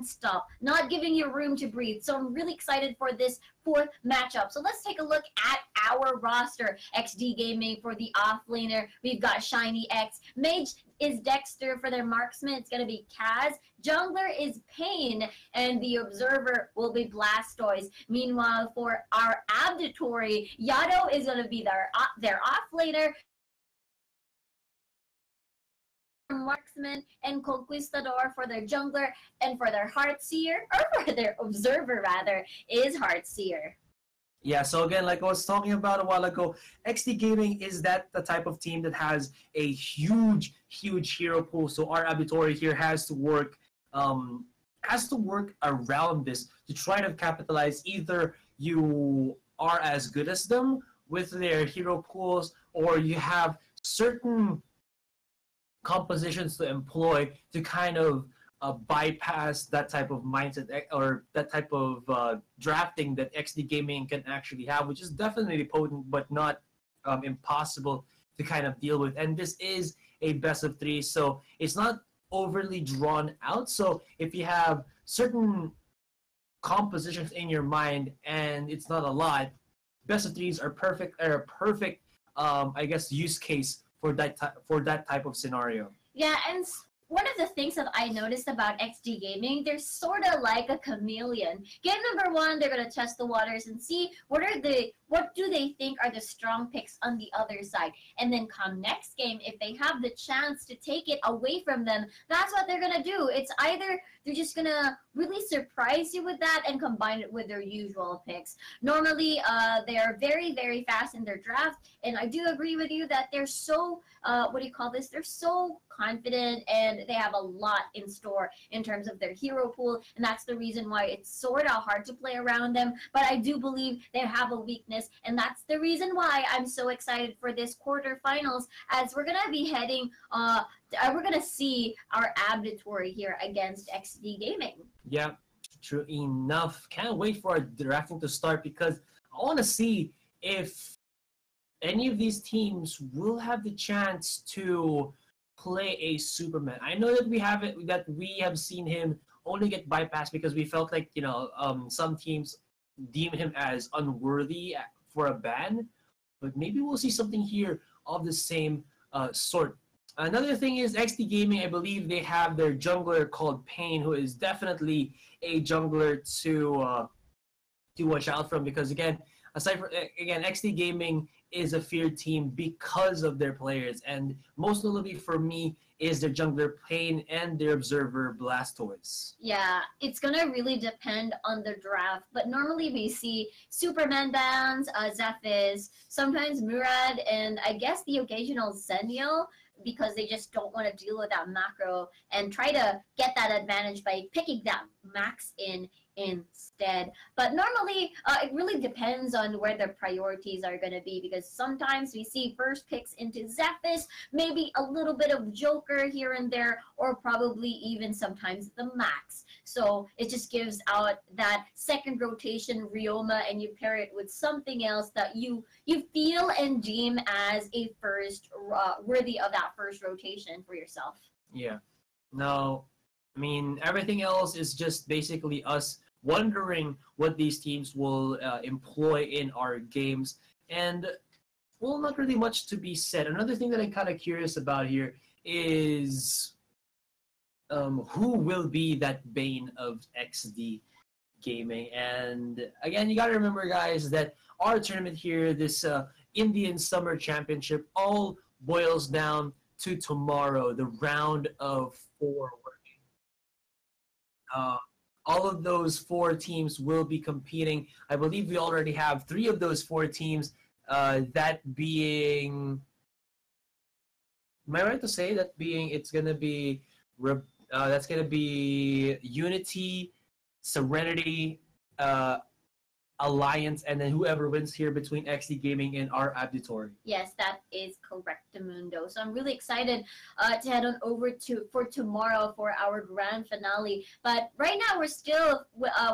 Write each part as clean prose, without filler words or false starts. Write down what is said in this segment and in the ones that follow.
stop, not giving you room to breathe. So I'm really excited for this fourth matchup. So let's take a look at our roster. Exdee Gaming for the offlaner. We've got Shiny X. Mage is Dexter for their marksman. It's going to be Kaz. Jungler is Pain. And the observer will be Blastoise. Meanwhile, for our Abditory, Yado is going to be their offlaner. Marksman and Conquistador for their jungler, and for their Heartseer, or for their observer rather, is Heartseer. Yeah, so again, like I was talking about a while ago, Exdee Gaming is the type of team that has a huge hero pool. So our Abditory here has to work around this to try to capitalize. Either you are as good as them with their hero pools, or you have certain compositions to employ to kind of bypass that type of mindset or that type of drafting that Exdee Gaming can actually have, which is definitely potent but not impossible to kind of deal with. And this is a best of 3, so it's not overly drawn out. So if you have certain compositions in your mind and it's not a lot, best of 3s are perfect. I guess use case for that type of scenario. Yeah, and one of the things that I noticed about Exdee Gaming, they're sort of like a chameleon. Game number 1, they're going to test the waters and see what do they think are the strong picks on the other side. And then come next game, if they have the chance to take it away from them, that's what they're going to do. It's either they're just going to really surprise you with that and combine it with their usual picks. Normally, they are very fast in their draft, and I do agree with you that they're so, they're so confident, and they have a lot in store in terms of their hero pool, and that's the reason why it's sort of hard to play around them. But I do believe they have a weakness, and that's the reason why I'm so excited for this quarterfinals, as we're gonna be heading we're gonna see our Abditory here against Exdee Gaming. Yeah, true enough. Can't wait for our drafting to start, because I want to see if any of these teams will have the chance to play a Superman. I know that we have seen him only get bypassed because we felt like some teams deem him as unworthy for a ban, but maybe we'll see something here of the same sort. Another thing is Exdee Gaming, I believe they have their jungler called Pain, who is definitely a jungler to watch out from, because again, Exdee Gaming is a feared team because of their players, and most notably for me is their jungler Pain and their observer Blastoise. Yeah, it's gonna really depend on the draft, but normally we see Superman bans, Zephys, sometimes Murad, and I guess the occasional Zenio, because they just don't want to deal with that macro and try to get that advantage by picking that max in instead. But normally, it really depends on where their priorities are going to be, because sometimes we see first picks into Zephys, maybe a little bit of Joker here and there, or probably even sometimes the max. So it just gives out that second rotation Ryoma, and you pair it with something else that you feel and deem as a first worthy of that first rotation for yourself. Yeah. No, I mean, everything else is just basically us wondering what these teams will employ in our games. And, well, not really much to be said. Another thing that I'm kind of curious about here is who will be that bane of Exdee Gaming. And, again, you got to remember, guys, that our tournament here, this Indian Summer Championship, all boils down to tomorrow, the round of 4 working. All of those 4 teams will be competing. I believe we already have 3 of those 4 teams. That being, am I right to say that being it's gonna be that's gonna be Unity, Serenity, Alliance, and then whoever wins here between Exdee Gaming and our Abditory. Yes, that is correct, Mundo. So I'm really excited to head on over for tomorrow for our grand finale. But right now we're still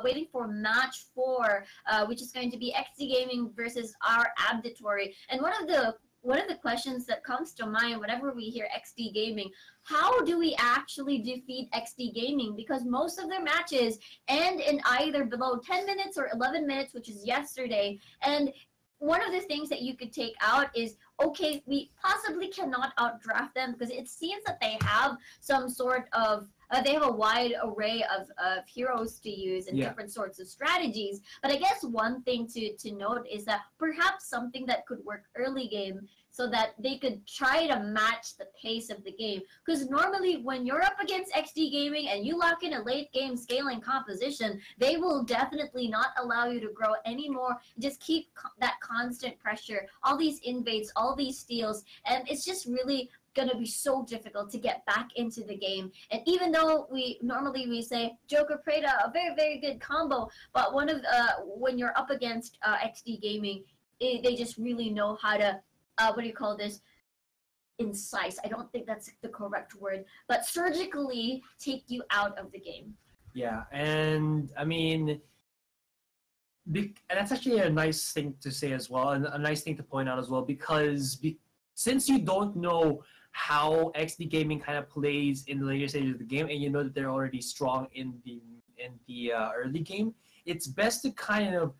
waiting for match 4, which is going to be Exdee Gaming versus our Abditory. And one of the one of the questions that comes to mind whenever we hear XD Gaming, how do we actually defeat XD Gaming? Because most of their matches end in either below 10 minutes or 11 minutes, which is yesterday. And one of the things that you could take out is, okay, we possibly cannot outdraft them because it seems that they have some sort of they have a wide array of heroes to use and different sorts of strategies. But I guess one thing to note is that perhaps something that could work early game so that they could try to match the pace of the game. Because normally when you're up against XD Gaming and you lock in a late game scaling composition, they will definitely not allow you to grow anymore. Just keep that constant pressure, all these invades, all these steals, and it's just really gonna be so difficult to get back into the game. And even though we say Joker Preda, a very, very good combo, but one of when you're up against XD Gaming, they just really know how to what do you call this? Incise. I don't think that's the correct word, but surgically take you out of the game. Yeah, and I mean, and that's actually a nice thing to say as well, and a nice thing to point out as well, because since you don't know how XD Gaming kind of plays in the later stages of the game, and you know that they're already strong in the early game, it's best to kind of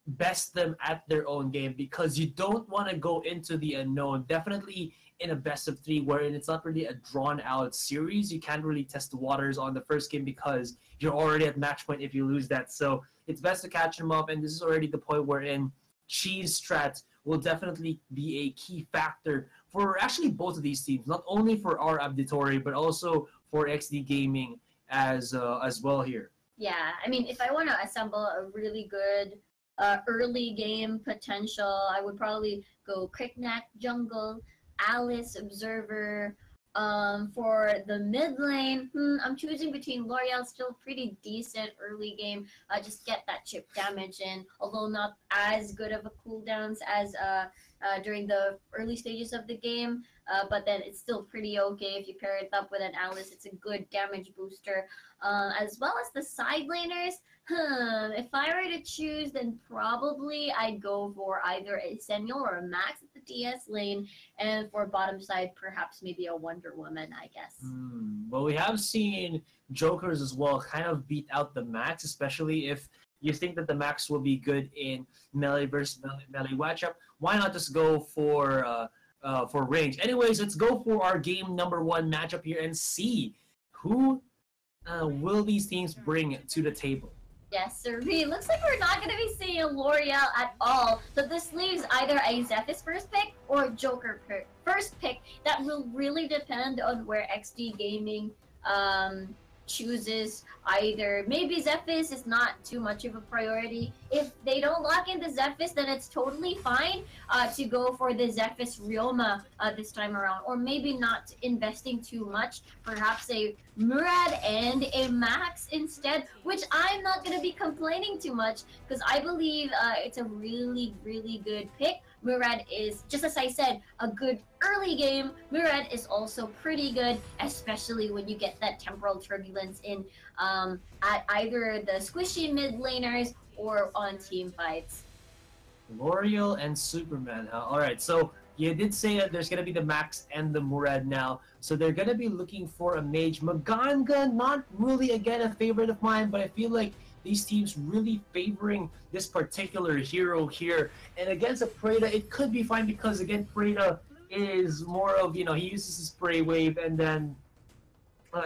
best them at their own game, because you don't want to go into the unknown. Definitely in a best of 3 wherein it's not really a drawn out series, you can't really test the waters on the first game because you're already at match point if you lose that. So it's best to catch them up, and this is already the point wherein cheese strats will definitely be a key factor for actually both of these teams, not only for our Abditory but also for XD Gaming as well here. Yeah, I mean, if I want to assemble a really good early game potential, I would probably go Cricknack Jungle, Alice Observer. For the mid lane, I'm choosing between L'Oreal, still pretty decent early game. Just get that chip damage in, although not as good of a cooldowns as during the early stages of the game. But then it's still pretty okay if you pair it up with an Alice. It's a good damage booster. As well as the side laners, if I were to choose, then probably I'd go for either a Sentinel or a Max at the DS lane, and for bottom side, perhaps maybe a Wonder Woman, I guess. Well, we have seen Jokers as well kind of beat out the Max, especially if you think that the Max will be good in melee versus melee matchup. Why not just go for range? Anyways, let's go for our game number 1 matchup here and see who will these teams bring to the table. Yes, sir. Looks like we're not going to be seeing a L'Oreal at all. So this leaves either a Zephys first pick or Joker first pick. That will really depend on where XD Gaming chooses. Either maybe Zephys is not too much of a priority. If they don't lock into Zephys, then it's totally fine to go for the Zephys Ryoma this time around, or maybe not investing too much, perhaps a Murad and a Max instead, which I'm not going to be complaining too much because I believe it's a really, really good pick. Murad is, just as I said, a good early game. Murad is also pretty good, especially when you get that temporal turbulence in at either the squishy mid laners or on team fights. L'Oreal and Superman. Alright, so you did say that there's going to be the Max and the Murad now. So they're going to be looking for a mage. Maganga, not really, again, a favorite of mine, but I feel like these teams really favoring this particular hero here. And against a Preda, it could be fine because, again, Preda is more of, he uses his spray wave, and then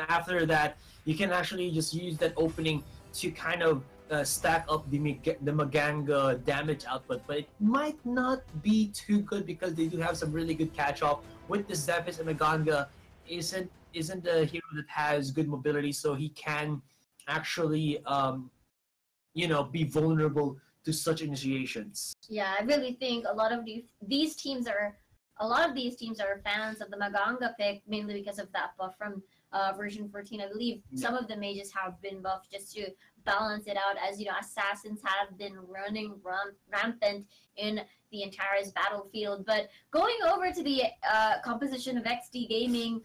after that, you can actually just use that opening to kind of stack up the Maganga damage output. But it might not be too good because they do have some really good catch-off with the Zephys, and Maganga isn't a hero that has good mobility, so he can actually be vulnerable to such initiations. Yeah, I really think a lot of these teams are fans of the Maganga pick, mainly because of that buff from version 14. I believe some of the mages have been buffed just to balance it out, as assassins have been running rampant in the entire battlefield. But going over to the composition of XD Gaming,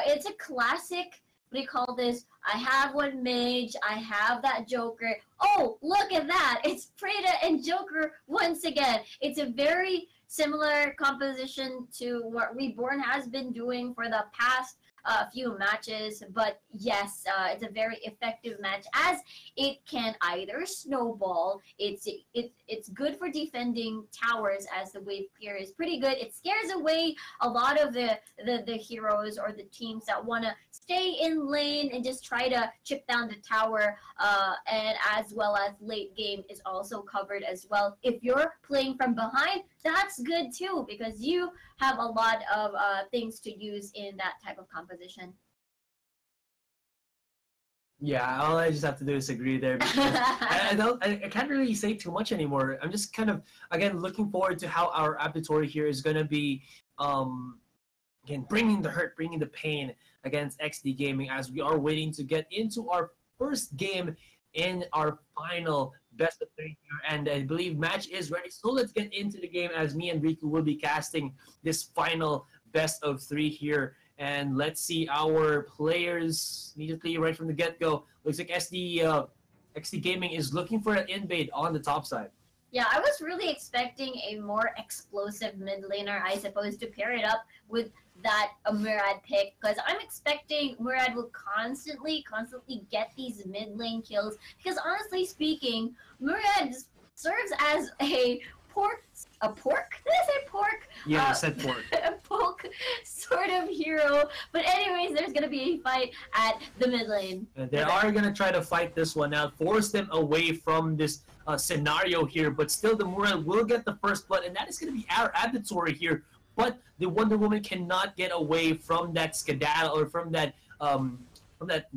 it's a classic what do you call this? I have one mage, I have that Joker. Oh, look at that! It's Preda and Joker once again. It's a very similar composition to what Reborn has been doing for the past few matches, but yes, it's a very effective match as it can either snowball. It's good for defending towers as the wave clear is pretty good. It scares away a lot of the heroes or the teams that want to stay in lane and just try to chip down the tower, and as well as late game is also covered as well. If you're playing from behind, that's good too because you have a lot of things to use in that type of composition. Yeah, all I just have to do is agree there because I can't really say too much anymore. I'm just kind of again looking forward to how our Abditory here is gonna be again bringing the hurt, bringing the pain against Exdee Gaming as we are waiting to get into our first game in our final best of 3 here, and I believe match is ready. So let's get into the game as me and Riku will be casting this final best of 3 here. And let's see our players immediately right from the get-go. Looks like Exdee Gaming is looking for an invade on the top side. Yeah, I was really expecting a more explosive mid laner, I suppose, to pair it up with that Murad pick, because I'm expecting Murad will constantly get these mid lane kills, because honestly speaking, Murad serves as a pork? Did I say pork? Yeah, I said pork. A pork sort of hero. But anyways, there's going to be a fight at the mid lane. They are going to try to fight this one out, force them away from this scenario here, but still the Murad will get the first blood, and that is going to be our Abditory here. But the Wonder Woman cannot get away from that skedaddle or from that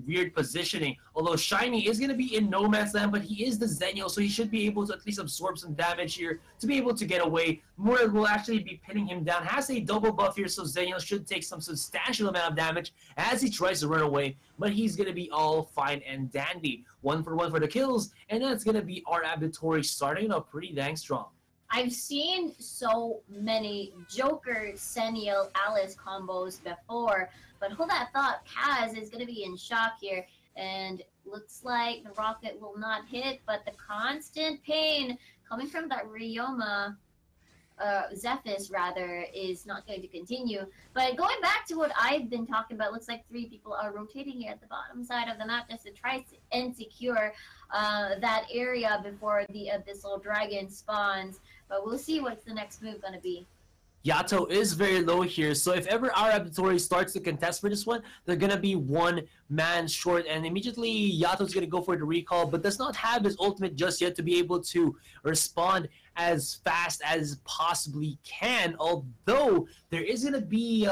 weird positioning. Although Shiny is going to be in no man's land, but he is the Zenyo, so he should be able to at least absorb some damage here to be able to get away. Murad will actually be pinning him down. Has a double buff here, so Zenyo should take some substantial amount of damage as he tries to run away, but he's going to be all fine and dandy. 1-for-1 for the kills, and that's going to be our Abditory starting off pretty dang strong. I've seen so many Joker, Seniel, Alice combos before, but hold that thought, Kaz is going to be in shock here, and looks like the rocket will not hit, but the constant pain coming from that Ryoma, Zephys rather, is not going to continue. But going back to what I've been talking about, looks like 3 people are rotating here at the bottom side of the map just to try and secure that area before the Abyssal Dragon spawns. But we'll see what's the next move going to be. Yato is very low here, so if ever our Abditory starts to contest for this one, they're going to be 1 man short, and immediately Yato's going to go for the recall, but does not have his ultimate just yet to be able to respond as fast as possibly can, although there is going to be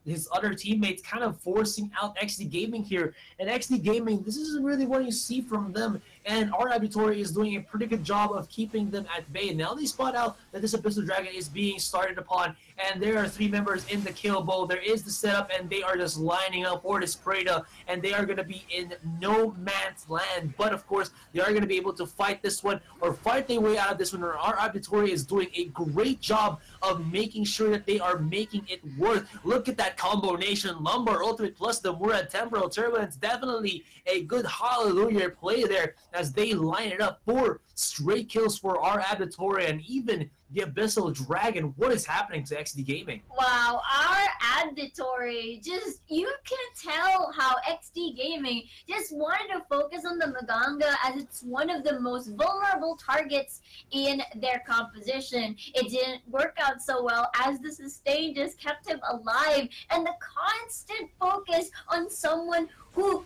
his other teammates kind of forcing out Exdee Gaming here. And Exdee Gaming, this isn't really what you see from them. And our Abditory is doing a pretty good job of keeping them at bay. Now they spot out that this Abyssal Dragon is being started upon, and there are 3 members in the kill bowl. There is the setup, and they are just lining up for this Preda, and they are going to be in no man's land. But of course, they are going to be able to fight this one, or fight their way out of this one. Our Abditory is doing a great job of making sure that they are making it worth. Look at that combo nation, Lumbar Ultimate plus the Murad Temporal Turbulence. Definitely a good hallelujah play there as they line it up for straight kills for our Abditory and even the Abyssal Dragon. What is happening to Exdee Gaming? Wow, our Abditory, just, you can tell how Exdee Gaming just wanted to focus on the Maganga as it's one of the most vulnerable targets in their composition. It didn't work out so well as the sustain just kept him alive, and the constant focus on someone who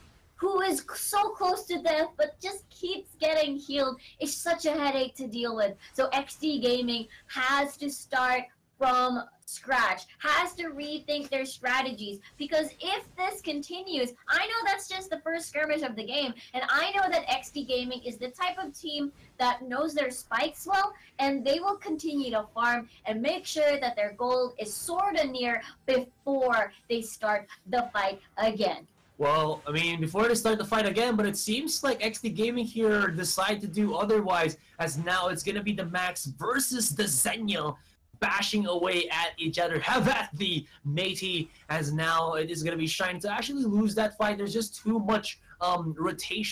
is so close to death but just keeps getting healed is such a headache to deal with. So Exdee Gaming has to start from scratch, has to rethink their strategies, because if this continues, I know that's just the first skirmish of the game, and I know that Exdee Gaming is the type of team that knows their spikes well, and they will continue to farm and make sure that their goal is sort of near before they start the fight again. Well, I mean, before they start the fight again, but it seems like Exdee Gaming here decide to do otherwise, as now it's going to be the Max versus the Zenyo. bashing away at each other. Have at the matey, as now it is going to be Shiny to actually lose that fight. There's just too much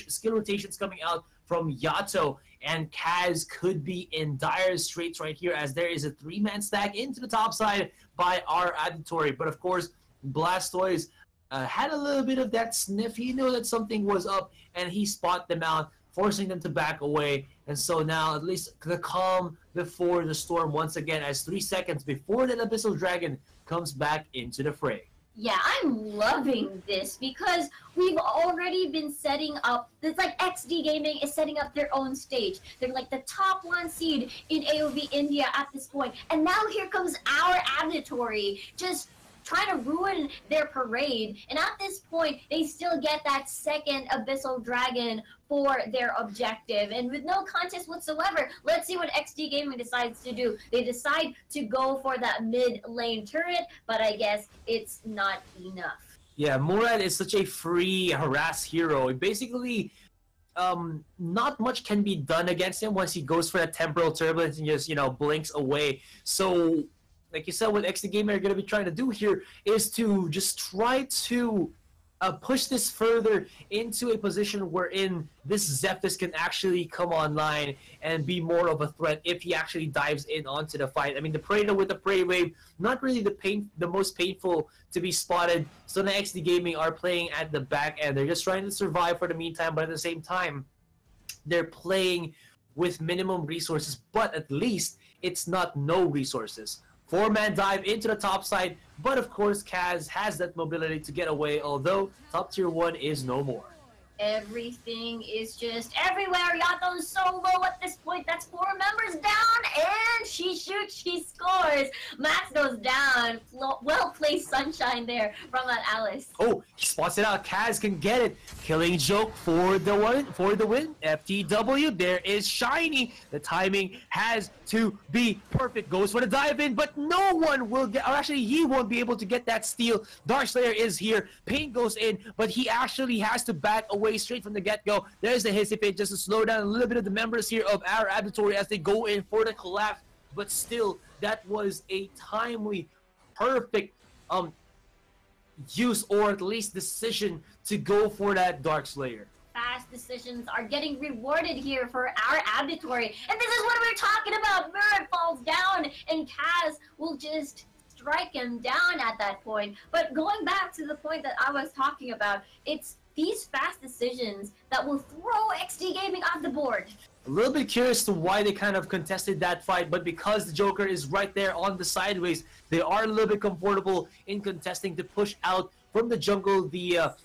skill rotations coming out from Yato, and Kaz could be in dire straits right here, as there is a 3-man stack into the top side by our Abditory. But of course, Blastoise had a little bit of that sniff. He knew that something was up, and he spot them out, forcing them to back away. And so now, at least the calm before the storm once again, as 3 seconds before that Abyssal Dragon comes back into the fray. Yeah, I'm loving this because we've already been setting up. It's like Exdee Gaming is setting up their own stage. They're like the top 1 seed in AOV India at this point. And now here comes our Abditory, just trying to ruin their parade. And at this point, they still get that second Abyssal Dragon for their objective. And with no contest whatsoever, let's see what Exdee Gaming decides to do. They decide to go for that mid lane turret, but I guess it's not enough. Yeah, Murad is such a free harass hero. Basically, not much can be done against him once he goes for that temporal turbulence and just, blinks away. So, like you said, what Exdee Gaming are going to be trying to do here is to just try to push this further into a position wherein this Zephys can actually come online and be more of a threat if he actually dives in onto the fight. I mean, the Predator with the Prey Wave, not really the most painful to be spotted. So the Exdee Gaming are playing at the back end. They're just trying to survive for the meantime, but at the same time, they're playing with minimum resources, but at least it's not no resources. 4-man dive into the top side, but of course Kaz has that mobility to get away, although top tier 1 is no more. Everything is just everywhere. Yato's so low at this point. That's 4 members down, and she shoots, she scores. Max goes down. Well placed Sunshine there from that Alice. Oh, he spots it out. Kaz can get it. Killing joke for the win. FTW. There is Shiny. The timing has to be perfect. Goes for the dive in, but no one will get. Or actually, he won't be able to get that steal. Darkslayer is here. Pain goes in, but he actually has to back away straight from the get-go. There's the hesitate just to slow down a little bit of the members here of our Abditory as they go in for the collapse. But still, that was a timely, perfect use, or at least decision, to go for that Darkslayer. Fast decisions are getting rewarded here for our Abditory. And this is what we're talking about. Murad falls down, and Kaz will just strike him down at that point. But going back to the point that I was talking about, it's these fast decisions that will throw Exdee Gaming off the board. A little bit curious to why they kind of contested that fight, but because the Joker is right there on the sideways, they are a little bit comfortable in contesting to push out from the jungle the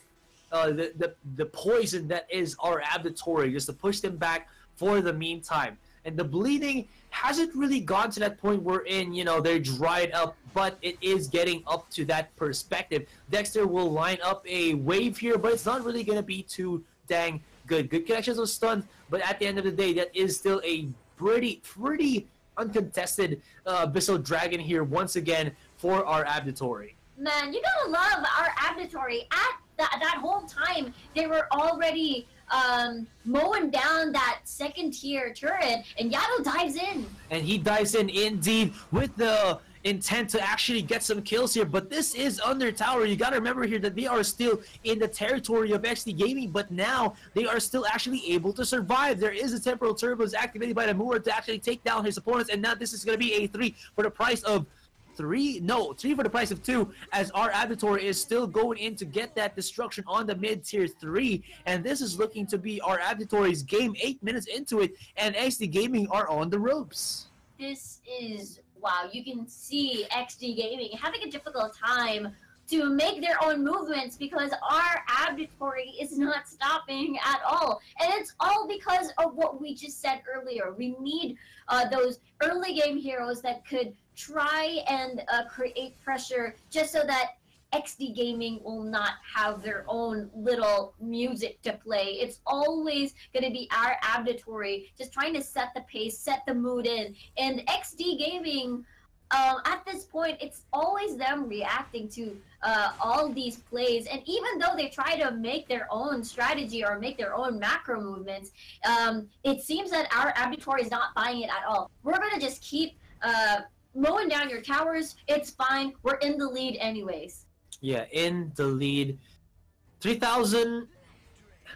poison that is our Abditory, just to push them back for the meantime. And the bleeding hasn't really gone to that point wherein, they're dried up, but it is getting up to that perspective. Dexter will line up a wave here, but it's not really going to be too dang good. Good connections of stuns, but at the end of the day, that is still a pretty uncontested Abyssal Dragon here once again for our Abditory. Man, you gotta love our Abditory. At that whole time, they were already mowing down that second tier turret, and Yato dives in. And he dives in indeed with the intent to actually get some kills here, but this is under tower. You gotta remember here that they are still in the territory of Exdee Gaming, but now they are still actually able to survive. There is a temporal turbulence activated by the Moor to actually take down his opponents, and now this is gonna be a 3 for the price of 3 for the price of 2, as our Abditory is still going in to get that destruction on the mid-tier 3, and this is looking to be our Abditory's game 8 minutes into it, and Exdee Gaming are on the ropes. This is, wow, you can see Exdee Gaming having a difficult time to make their own movements because our Abditory is not stopping at all. And it's all because of what we just said earlier. We need those early game heroes that could try and create pressure just so that Exdee Gaming will not have their own little music to play. It's always going to be our Abditory just trying to set the pace, set the mood in. And Exdee Gaming, at this point, it's always them reacting to all these plays. And even though they try to make their own strategy or make their own macro movements, it seems that our Abditory is not buying it at all. We're going to just keep mowing down your towers. It's fine. We're in the lead anyways. Yeah, in the lead. 3,000,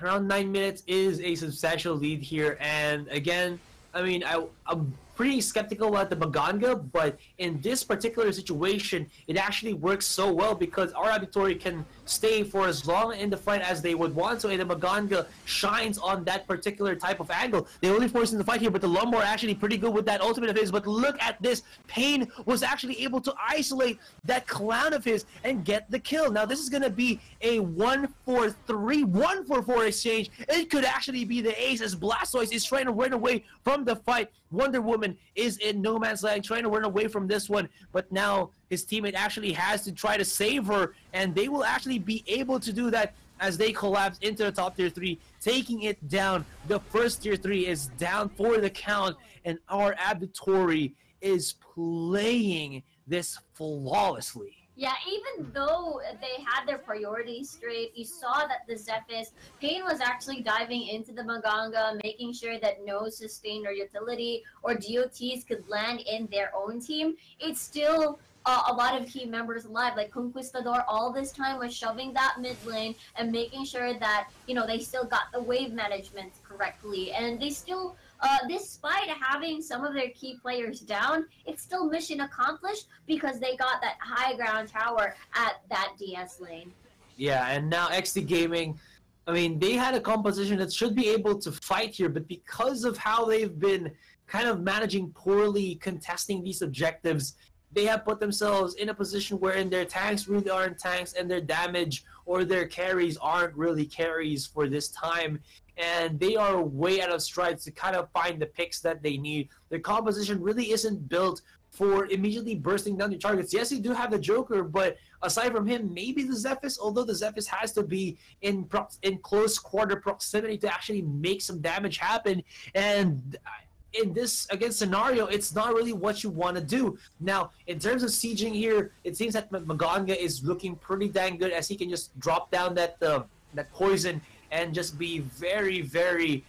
around 9 minutes is a substantial lead here. And again, I mean, I'm pretty skeptical about the Maganga, but in this particular situation, it actually works so well because our Abditory can stay for as long in the fight as they would want. So the Maganga shines on that particular type of angle. They only force in the fight here, but the Lombard actually pretty good with that ultimate of his. But look at this. Pain was actually able to isolate that clown of his and get the kill. Now, this is going to be a 1-4-3, 1-4-4 exchange. It could actually be the ace as Blastoise is trying to run away from the fight. Wonder Woman is in no man's land trying to run away from this one, but now his teammate actually has to try to save her, and they will actually be able to do that as they collapse into the top tier 3, taking it down. The first tier 3 is down for the count, and our Abditory is playing this flawlessly. Yeah, even though they had their priorities straight, you saw that the Zephys, Pain was actually diving into the Maganga, making sure that no sustain or utility or DOTs could land in their own team. It's still a lot of key members alive, like Conquistador all this time was shoving that mid lane and making sure that, you know, they still got the wave management correctly. And they still, despite having some of their key players down, it's still mission accomplished because they got that high ground tower at that DS lane. Yeah, and now Exdee Gaming, I mean, they had a composition that should be able to fight here, but because of how they've been kind of managing poorly, contesting these objectives, they have put themselves in a position wherein their tanks really aren't tanks and their damage or their carries aren't really carries for this time. And they are way out of strides to kind of find the picks that they need. Their composition really isn't built for immediately bursting down the targets. Yes, you do have the Joker, but aside from him, maybe the Zephys, although the Zephys has to be in close quarter proximity to actually make some damage happen. And in this against scenario, it's not really what you want to do. Now, in terms of sieging here, it seems that Maganga is looking pretty dang good as he can just drop down that poison and just be very, very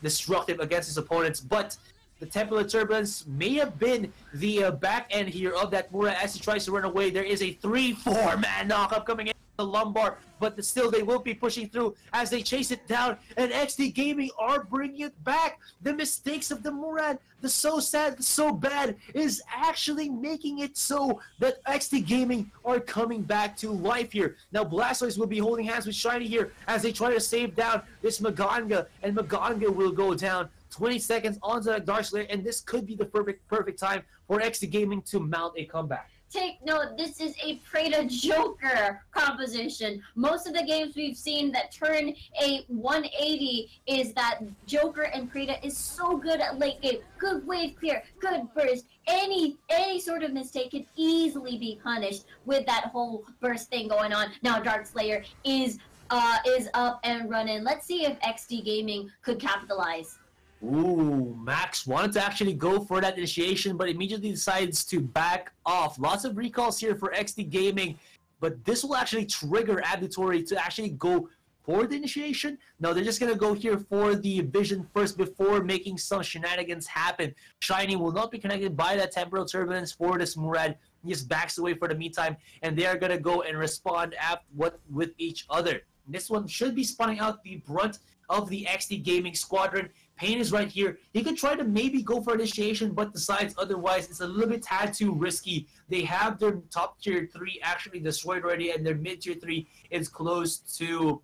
destructive against his opponents. But the Temple of Turbulence may have been the back end here of that Mura as he tries to run away. There is a 3-4 man knockup coming in the Lombard, but still they will be pushing through as they chase it down, and Exdee Gaming are bringing it back. The mistakes of the Murad, the so sad, the so bad, is actually making it so that Exdee Gaming are coming back to life here. Now Blastoise will be holding hands with Shiny here as they try to save down this Maganga, and Maganga will go down. 20 seconds onto the Dark Slayer, and this could be the perfect time for Exdee Gaming to mount a comeback. Take note, this is a Preda Joker composition. Most of the games we've seen that turn a 180 is that Joker and Preda is so good at late game. Good wave clear, good burst. Any sort of mistake can easily be punished with that whole burst thing going on. Now Dark Slayer is up and running. Let's see if Exdee Gaming could capitalize. Ooh, Max wanted to actually go for that initiation, but immediately decides to back off. Lots of recalls here for Exdee Gaming, but this will actually trigger Abditory to actually go for the initiation. No, they're just going to go here for the vision first before making some shenanigans happen. Shiny will not be connected by that Temporal Turbulence for this Murad. He just backs away for the meantime, and they are going to go and respond with each other. This one should be spawning out the brunt of the Exdee Gaming squadron. Pain is right here. He could try to maybe go for initiation, but decides otherwise. It's a little bit tad too risky. They have their top tier 3 actually destroyed already, and their mid tier 3 is close to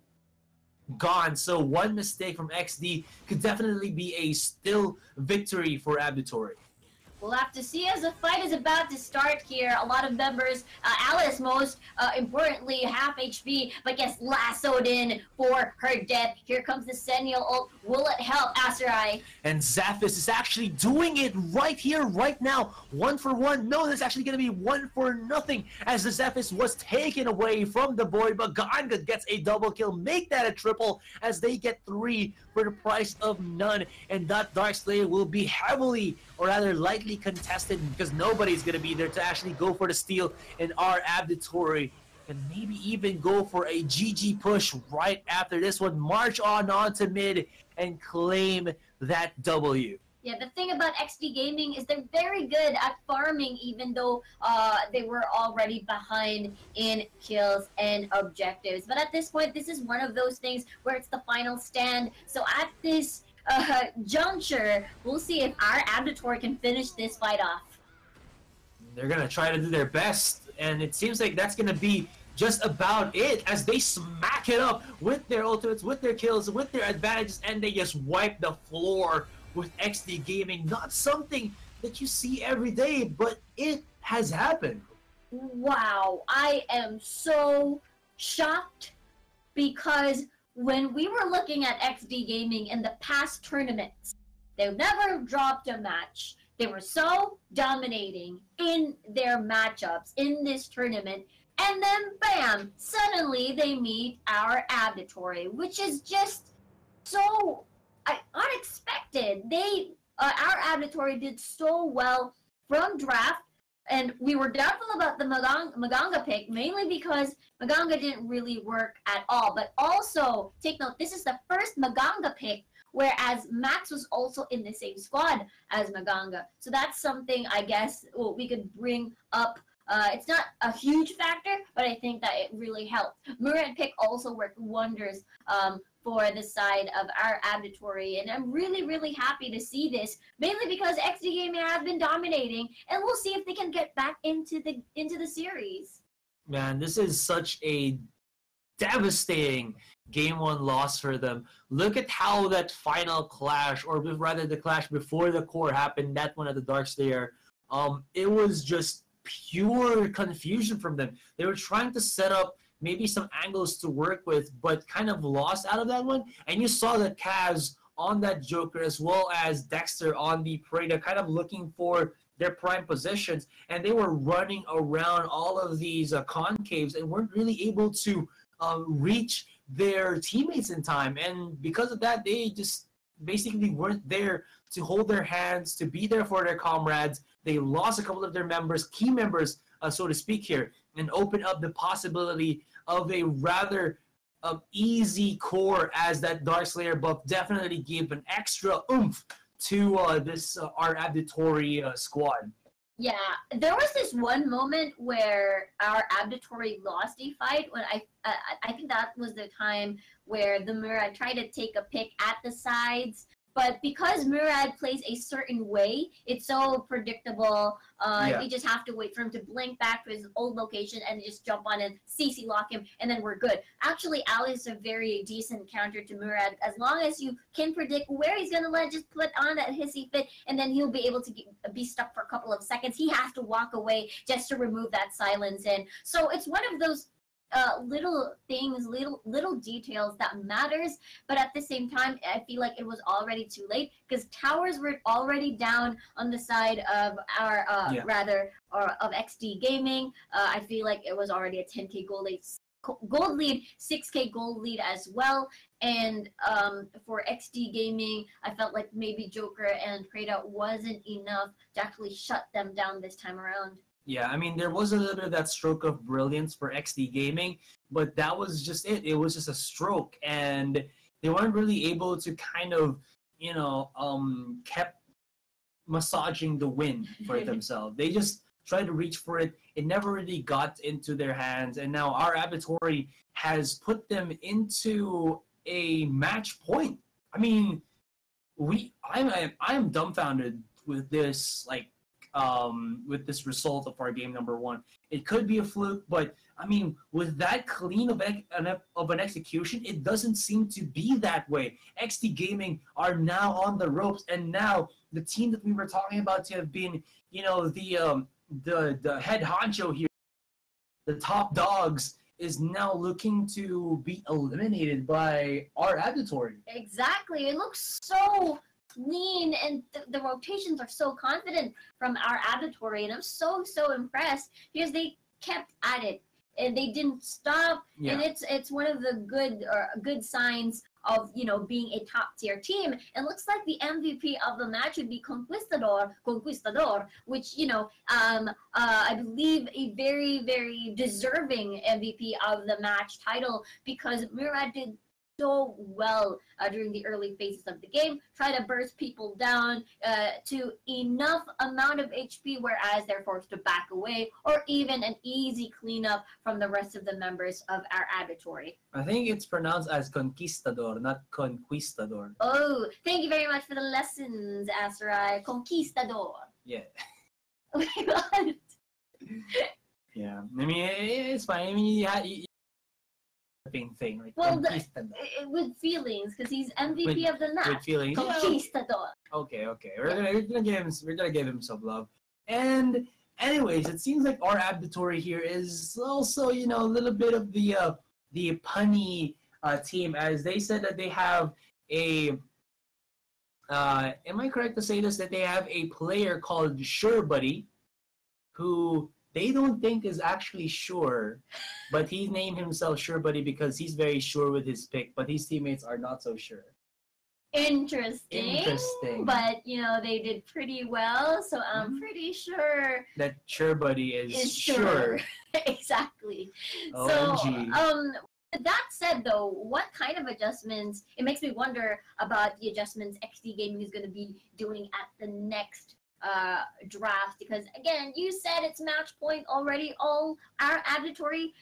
gone. So one mistake from Exdee could definitely be a still victory for Abditory. We'll have to see as the fight is about to start here. A lot of members, Alice most importantly, half HP, but gets lassoed in for her death. Here comes the Sennial ult. Will it help Aserai? And Zephys is actually doing it right here, right now. 1 for 1. No, that's actually going to be 1 for nothing as the Zephys was taken away from the boy. But Ganga gets a double kill. Make that a triple as they get 3 for the price of none. And that Dark Slayer will be heavily, or rather lightly contested because nobody's going to be there to actually go for the steal. And our Abditory can maybe even go for a GG push right after this one. March on to mid and claim that W. Yeah, the thing about XD Gaming is they're very good at farming, even though they were already behind in kills and objectives. But at this point, this is one of those things where it's the final stand. So at this juncture, we'll see if our Abditory can finish this fight off. They're gonna try to do their best, and it seems like that's gonna be just about it as they smack it up with their ultimates, with their kills, with their advantages, and they just wipe the floor with XD Gaming. Not something that you see every day, but it has happened. Wow, I am so shocked because when we were looking at XD Gaming in the past tournaments, they never dropped a match. They were so dominating in their matchups in this tournament. And then, bam, suddenly they meet our Abditory, which is just so unexpected. Our Abditory did so well from draft, and we were doubtful about the Maganga pick, mainly because Maganga didn't really work at all. But also, take note, this is the first Maganga pick, whereas Max was also in the same squad as Maganga. So that's something, I guess, we could bring up. It's not a huge factor, but I think that it really helped. Murad pick also worked wonders for the side of our Abditory, and I'm really, really happy to see this, mainly because XD Gaming have been dominating, and we'll see if they can get back into the series. Man, this is such a devastating game one loss for them. Look at how that final clash, or rather the clash before the core happened, that one at the Darkslayer, it was just pure confusion from them. They were trying to set up maybe some angles to work with, but kind of lost out of that one. And you saw that Kaz on that Joker as well as Dexter on the Prada kind of looking for their prime positions, and they were running around all of these concaves and weren't really able to reach their teammates in time. And because of that, they just basically weren't there to hold their hands, to be there for their comrades. They lost a couple of their members, key members, so to speak here, and opened up the possibility of a rather easy core, as that Darkslayer buff definitely gave an extra oomph to this our Abditory squad. Yeah, there was this one moment where our Abditory lost a fight when I think that was the time where the Murad tried to take a pick at the sides, but because Murad plays a certain way, it's so predictable. You just have to wait for him to blink back to his old location and just jump on and CC lock him, and then we're good. Actually, Ali is a very decent counter to Murad. As long as you can predict where he's going to land, just put on that hissy fit, and then he'll be able to be stuck for a couple of seconds. He has to walk away just to remove that silence in. So it's one of those little things, little details that matters, but at the same time, I feel like it was already too late because towers were already down on the side of our of XD Gaming. I feel like it was already a 10k gold lead, 6k gold lead as well. And for XD Gaming, I felt like maybe Joker and Prada wasn't enough to actually shut them down this time around. Yeah, I mean, there was a little bit of that stroke of brilliance for XD Gaming, but that was just it. It was just a stroke, and they weren't really able to kind of, kept massaging the win for themselves. They just tried to reach for it. It never really got into their hands, and now our Abditory has put them into a match point. I mean, I'm dumbfounded with this, with this result of our game number one. It could be a fluke, but I mean, with that clean of an execution, it doesn't seem to be that way. XD Gaming are now on the ropes, and now the team that we were talking about to have been, the head honcho here, the top dogs, is now looking to be eliminated by our Abditory. Exactly. It looks so clean, and the rotations are so confident from our Abditory, and I'm so impressed because they kept at it and they didn't stop. And it's one of the good signs of being a top tier team. And looks like the MVP of the match would be Conquistador, which I believe a very, very deserving MVP of the match title, because Murad did so well during the early phases of the game, try to burst people down to enough amount of HP, whereas they're forced to back away, or even an easy cleanup from the rest of the members of our Abditory. I think it's pronounced as conquistador, not conquistador. Oh, thank you very much for the lessons, Asarai. Conquistador. Yeah. Oh my god. Yeah. I mean, it's fine. I mean, you thing like Well, conquistador. with feelings, because he's MVP of the match. With feelings. Conquistador. Okay. We're gonna give him some love. And anyways, it seems like our Abditory here is also, you know, a little bit of the punny team, as they said that they have a am I correct to say this, that they have a player called Sure Buddy, who they don't think is actually sure, but he named himself Sure Buddy because he's very sure with his pick, but his teammates are not so sure. Interesting. But, you know, they did pretty well, so I'm pretty sure that Sure Buddy is sure. Exactly. OMG. So, with that said, though, what kind of adjustments, it makes me wonder about the adjustments Exdee Gaming is going to be doing at the next draft, because again, you said it's match point already. All our Abditory,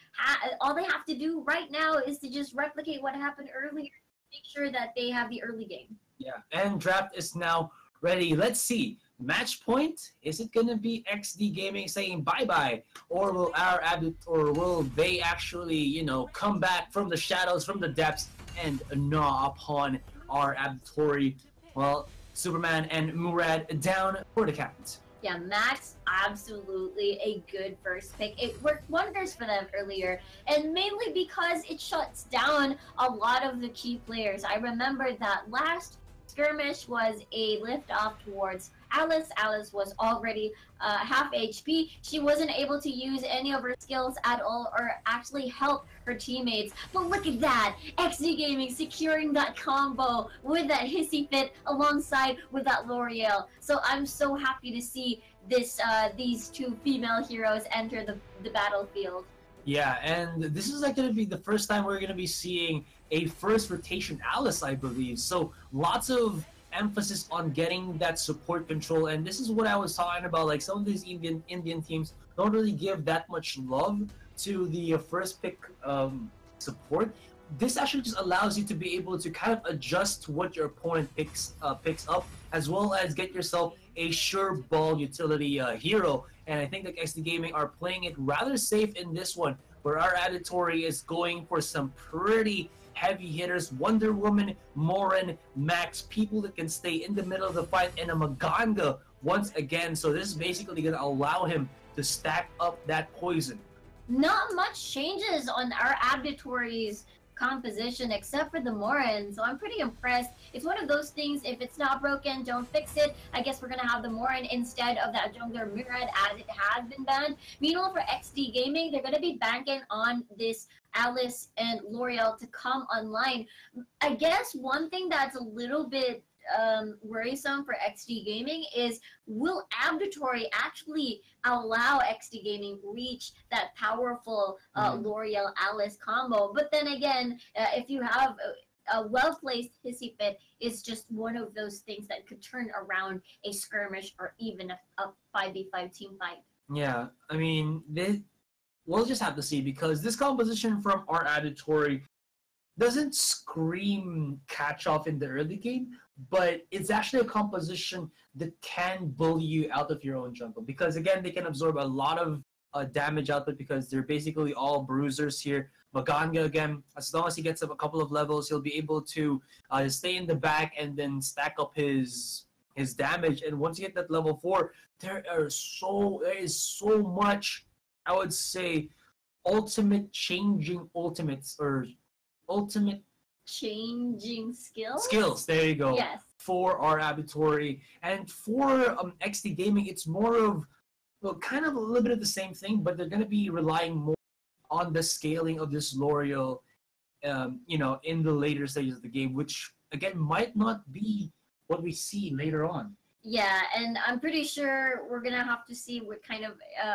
all they have to do right now is to just replicate what happened earlier, make sure that they have the early game. Yeah, and draft is now ready. Let's see. Match point, is it gonna be Exdee Gaming saying bye-bye, or will they actually, you know, come back from the shadows, from the depths, and gnaw upon our Abditory? Well, Superman and Murad down for the count. Yeah, Max, absolutely a good first pick. It worked wonders for them earlier, and mainly because it shuts down a lot of the key players. I remember that last skirmish was a lift off towards Alice. Alice was already half HP. She wasn't able to use any of her skills at all or actually help her teammates. But look at that! Exdee Gaming securing that combo with that hissy fit alongside with that L'Oreal. So I'm so happy to see this these two female heroes enter the battlefield. Yeah, and this is like going to be the first time we're going to be seeing a first rotation Alice, I believe. So lots of emphasis on getting that support control, and this is what I was talking about. Like, some of these Indian teams don't really give that much love to the first pick support. This actually just allows you to be able to kind of adjust to what your opponent picks up, as well as get yourself a sure ball utility hero. And I think that Exdee Gaming are playing it rather safe in this one, where our Abditory is going for some pretty heavy hitters: Wonder Woman, Morin, Max, people that can stay in the middle of the fight, and a Maganga once again. So this is basically going to allow him to stack up that poison. Not much changes on our Abditory's composition except for the Morin, so I'm pretty impressed. It's one of those things, if it's not broken, don't fix it. I guess we're gonna have the Morin instead of that jungler Murad, as it has been banned. Meanwhile, for Exdee Gaming, they're gonna be banking on this Alice and L'Oreal to come online. I guess one thing that's a little bit worrisome for Exdee Gaming is, will Abditory actually allow Exdee Gaming reach that powerful L'Oreal Alice combo? But then again, if you have a well-placed hissy fit, is just one of those things that could turn around a skirmish or even a 5v5 team fight. Yeah, I mean, we'll just have to see, because this composition from our Abditory doesn't scream catch off in the early game, but it's actually a composition that can bully you out of your own jungle, because again, they can absorb a lot of damage output because they're basically all bruisers here. Maganga, again, as long as he gets up a couple of levels, he'll be able to stay in the back and then stack up his damage. And once you get that level 4, there is so much, I would say, ultimate changing ultimates, or ultimate changing skills? Skills, there you go. Yes. For our Abditory. And for Exdee Gaming, it's more of, well, kind of a little bit of the same thing, but they're going to be relying more on the scaling of this L'Oreal, you know, in the later stages of the game, which, again, might not be what we see later on. Yeah, and I'm pretty sure we're going to have to see what kind of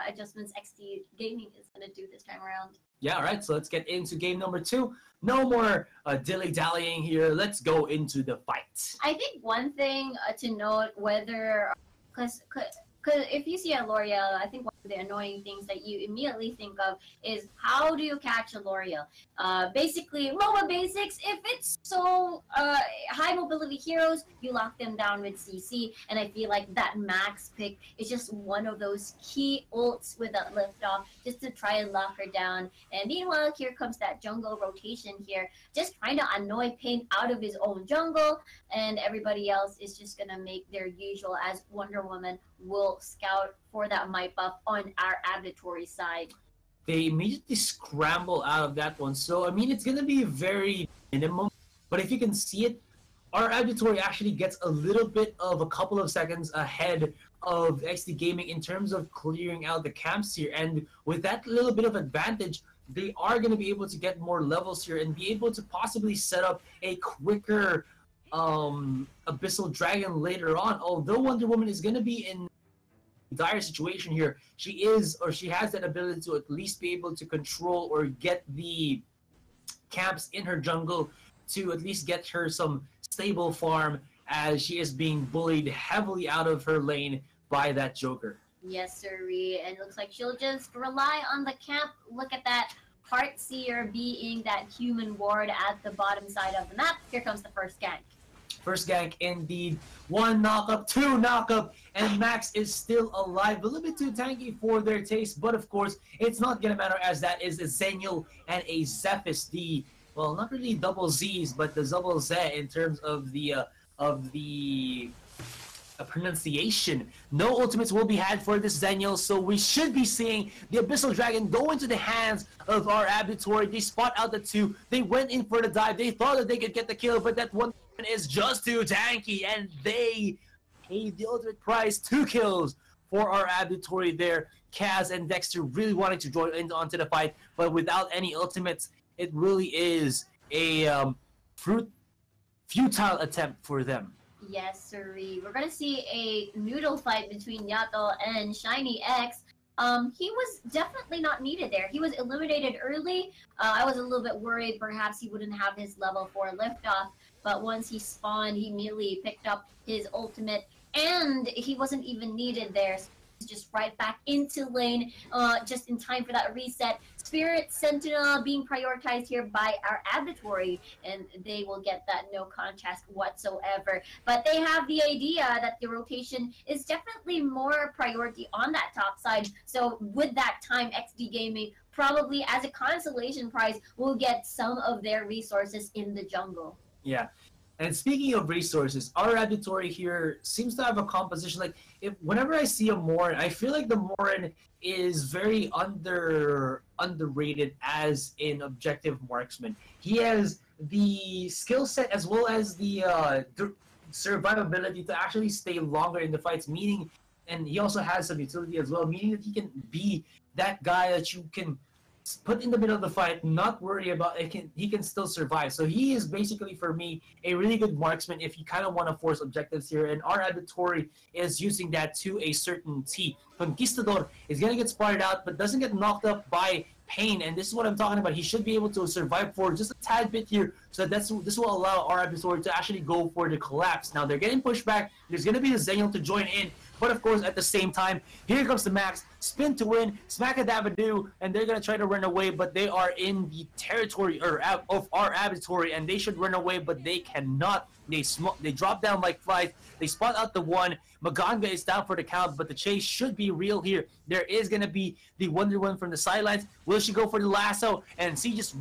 adjustments Exdee Gaming is going to do this time around. Yeah, all right, so let's get into game number 2. No more dilly-dallying here. Let's go into the fight. I think one thing to note, whether because if you see a L'Oreal, I think one of the annoying things that you immediately think of is how do you catch a L'Oreal? Basically, MOBA basics. If it's so high mobility heroes, you lock them down with CC, and I feel like that Max pick is just one of those key ults with that lift off, just to try and lock her down. And meanwhile, here comes that jungle rotation here, just trying to annoy Pain out of his own jungle, and everybody else is just gonna make their usual, as Wonder Woman will scout for that might buff on our Abditory side. They immediately scramble out of that one. So, I mean, it's going to be very minimum. But if you can see it, our Abditory actually gets a little bit of a couple of seconds ahead of Exdee Gaming in terms of clearing out the camps here. And with that little bit of advantage, they are going to be able to get more levels here and be able to possibly set up a quicker Abyssal Dragon later on. Although Wonder Woman is going to be in dire situation here, she has that ability to at least be able to control or get the camps in her jungle to at least get her some stable farm, as she is being bullied heavily out of her lane by that Joker. Yes, sirree. And it looks like she'll just rely on the camp. Look at that Heartseer being that human ward at the bottom side of the map. Here comes the first gank. First gank indeed. 1 knockup, 2 knockup, and Max is still alive. A little bit too tanky for their taste, but of course, it's not going to matter, as that is a Zenial and a Zephys. Well, not really double Z's, but the double Z in terms of the pronunciation. No ultimates will be had for this Zenial, so we should be seeing the Abyssal Dragon go into the hands of our Abditory. They spot out the 2. They went in for the dive. They thought that they could get the kill, but that one is just too tanky, and they paid the ultimate price. 2 kills for our Abditory there. Kaz and Dexter really wanting to join onto the fight, but without any ultimates, it really is a futile attempt for them. Yes, sirree. We're gonna see a noodle fight between Yato and Shiny X. He was definitely not needed there. He was eliminated early. I was a little bit worried perhaps he wouldn't have his level 4 liftoff, but once he spawned, he immediately picked up his ultimate, and he wasn't even needed there. So he's just right back into lane, just in time for that reset. Spirit Sentinel being prioritized here by our Abditory, and they will get that no contest whatsoever. But they have the idea that the rotation is definitely more priority on that top side. So with that time, Exdee Gaming probably as a consolation prize will get some of their resources in the jungle. Yeah. And speaking of resources, our Abditory here seems to have a composition. Like, whenever I see a Morin, I feel like the Morin is very underrated as an objective marksman. He has the skill set as well as the survivability to actually stay longer in the fights, meaning, and he also has some utility as well, meaning that he can be that guy that you can put in the middle of the fight, not worry about it. He can still survive. So he is basically, for me, a really good marksman if you kind of want to force objectives here. And our Abditory is using that to a certain T. Conquistador is going to get spotted out, but doesn't get knocked up by Pain. And this is what I'm talking about. He should be able to survive for just a tad bit here. So this will allow our Abditory to actually go for the collapse. Now, they're getting pushed back. There's going to be a Zenial to join in. But of course, at the same time, here comes the Max. Spin to win, smack a Davadu, and they're going to try to run away, but they are in the territory of our Abditory, and they should run away, but they cannot. They drop down like flies. They spot out the 1. Maganga is down for the count, but the chase should be real here. There is going to be the Wonder Woman from the sidelines. Will she go for the lasso? And she just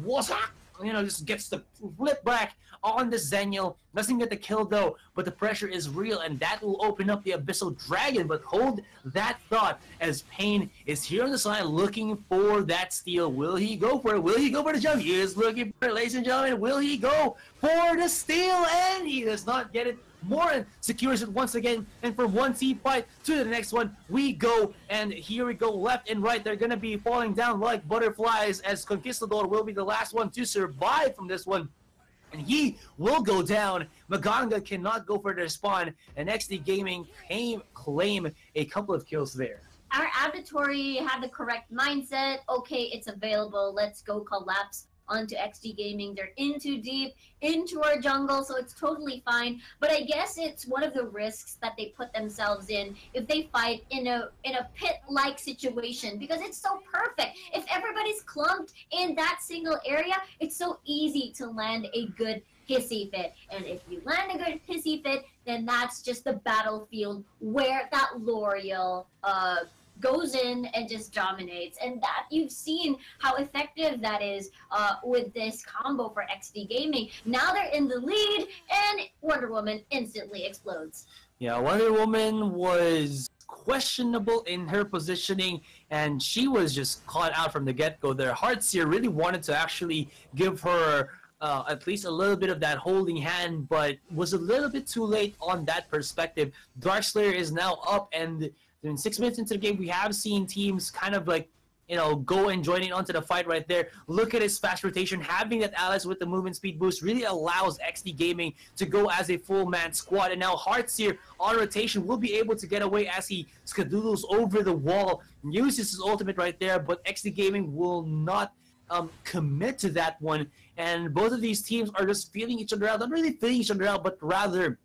just gets the flip back on the Zenial. Doesn't get the kill though, but the pressure is real, and that will open up the Abyssal Dragon. But hold that thought, as Pain is here on the side looking for that steal. Will he go for it? Will he go for the jump? He is looking for it, ladies and gentlemen. Will he go for the steal? And he does not get it. Morin secures it once again, and from one team fight to the next one we go, and here we go, left and right. They're gonna be falling down like butterflies, as Conquistador will be the last one to survive from this one, and he will go down. Maganga cannot go for their spawn, and Exdee Gaming claim a couple of kills there. our Abditory had the correct mindset. Okay, it's available. Let's go collapse onto Exdee Gaming. They're in too deep, into our jungle, so it's totally fine. But I guess it's one of the risks that they put themselves in if they fight in a pit-like situation, because it's so perfect. If everybody's clumped in that single area, it's so easy to land a good hissy fit. And if you land a good hissy fit, then that's just the battlefield where that L'Oreal goes in and just dominates. And that you've seen how effective that is with this combo for Exdee Gaming. Now they're in the lead, and Wonder Woman instantly explodes. Yeah, Wonder Woman was questionable in her positioning, and she was just caught out from the get-go there. Heartseer really wanted to actually give her at least a little bit of that holding hand, but was a little bit too late on that perspective. Darkslayer is now up, and in 6 minutes into the game, we have seen teams kind of like, you know, go and join in onto the fight right there. Look at his fast rotation. Having that Alice with the movement speed boost really allows Exdee Gaming to go as a full-man squad. And now Heartseer on rotation will be able to get away as he skadoodles over the wall, uses his ultimate right there, but Exdee Gaming will not commit to that one. And both of these teams are just feeling each other out. Not really feeling each other out, but rather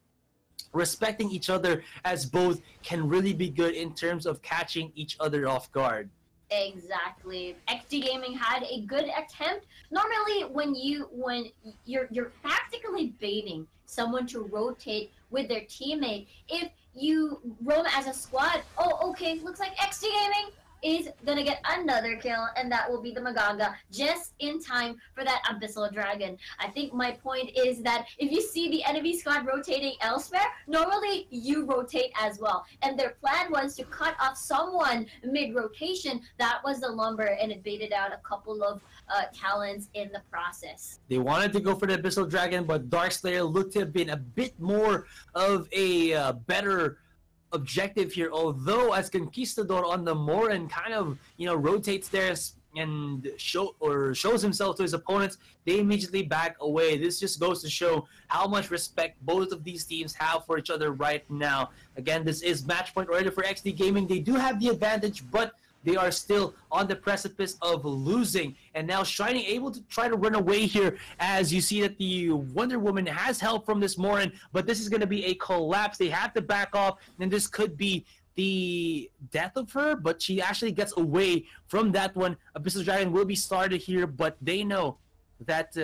respecting each other, as both can really be good in terms of catching each other off guard. Exactly. Exdee Gaming had a good attempt. Normally, when you're practically baiting someone to rotate with their teammate, if you roam as a squad, oh, okay, looks like Exdee Gaming is gonna get another kill, and that will be the Maganga just in time for that Abyssal Dragon. I think my point is that if you see the enemy squad rotating elsewhere, normally you rotate as well. And their plan was to cut off someone mid-rotation. That was the Lumber, and it baited out a couple of talents in the process. They wanted to go for the Abyssal Dragon, but Darkslayer looked to have been a bit more of a better objective here, although as Conquistador on the Morin kind of, you know, rotates there and shows himself to his opponents, they immediately back away. This just goes to show how much respect both of these teams have for each other right now. Again, this is match point already for Exdee Gaming. They do have the advantage, but they are still on the precipice of losing. And now Shiny able to try to run away here, as you see that the Wonder Woman has help from this Morin, but this is going to be a collapse. They have to back off, and this could be the death of her, but she actually gets away from that one. Abyssal Dragon will be started here, but they know that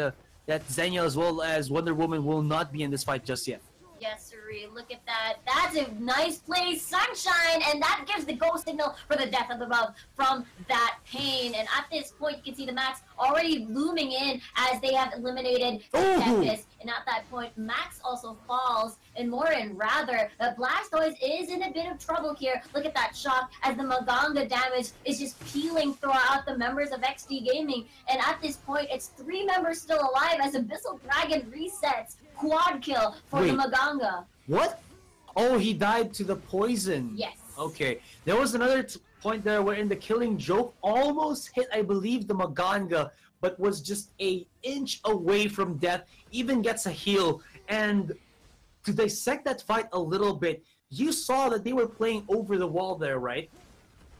that Xenia as well as Wonder Woman will not be in this fight just yet. Yes, sirree. Look at that. That's a nice play, Sunshine, and that gives the go signal for the death of above from that Pain. And at this point, you can see the Max already looming in as they have eliminated Tempest. And at that point, Max also falls, and Morin rather. But Blastoise is in a bit of trouble here. Look at that shock as the Maganga damage is just peeling throughout the members of Exdee Gaming. And at this point, it's 3 members still alive as Abyssal Dragon resets. Quad kill for the Maganga. What? Oh, he died to the poison. Yes. Okay. There was another point there wherein the Killing Joke almost hit, I believe, the Maganga, but was just an inch away from death, even gets a heal. And to dissect that fight a little bit, you saw that they were playing over the wall there, right?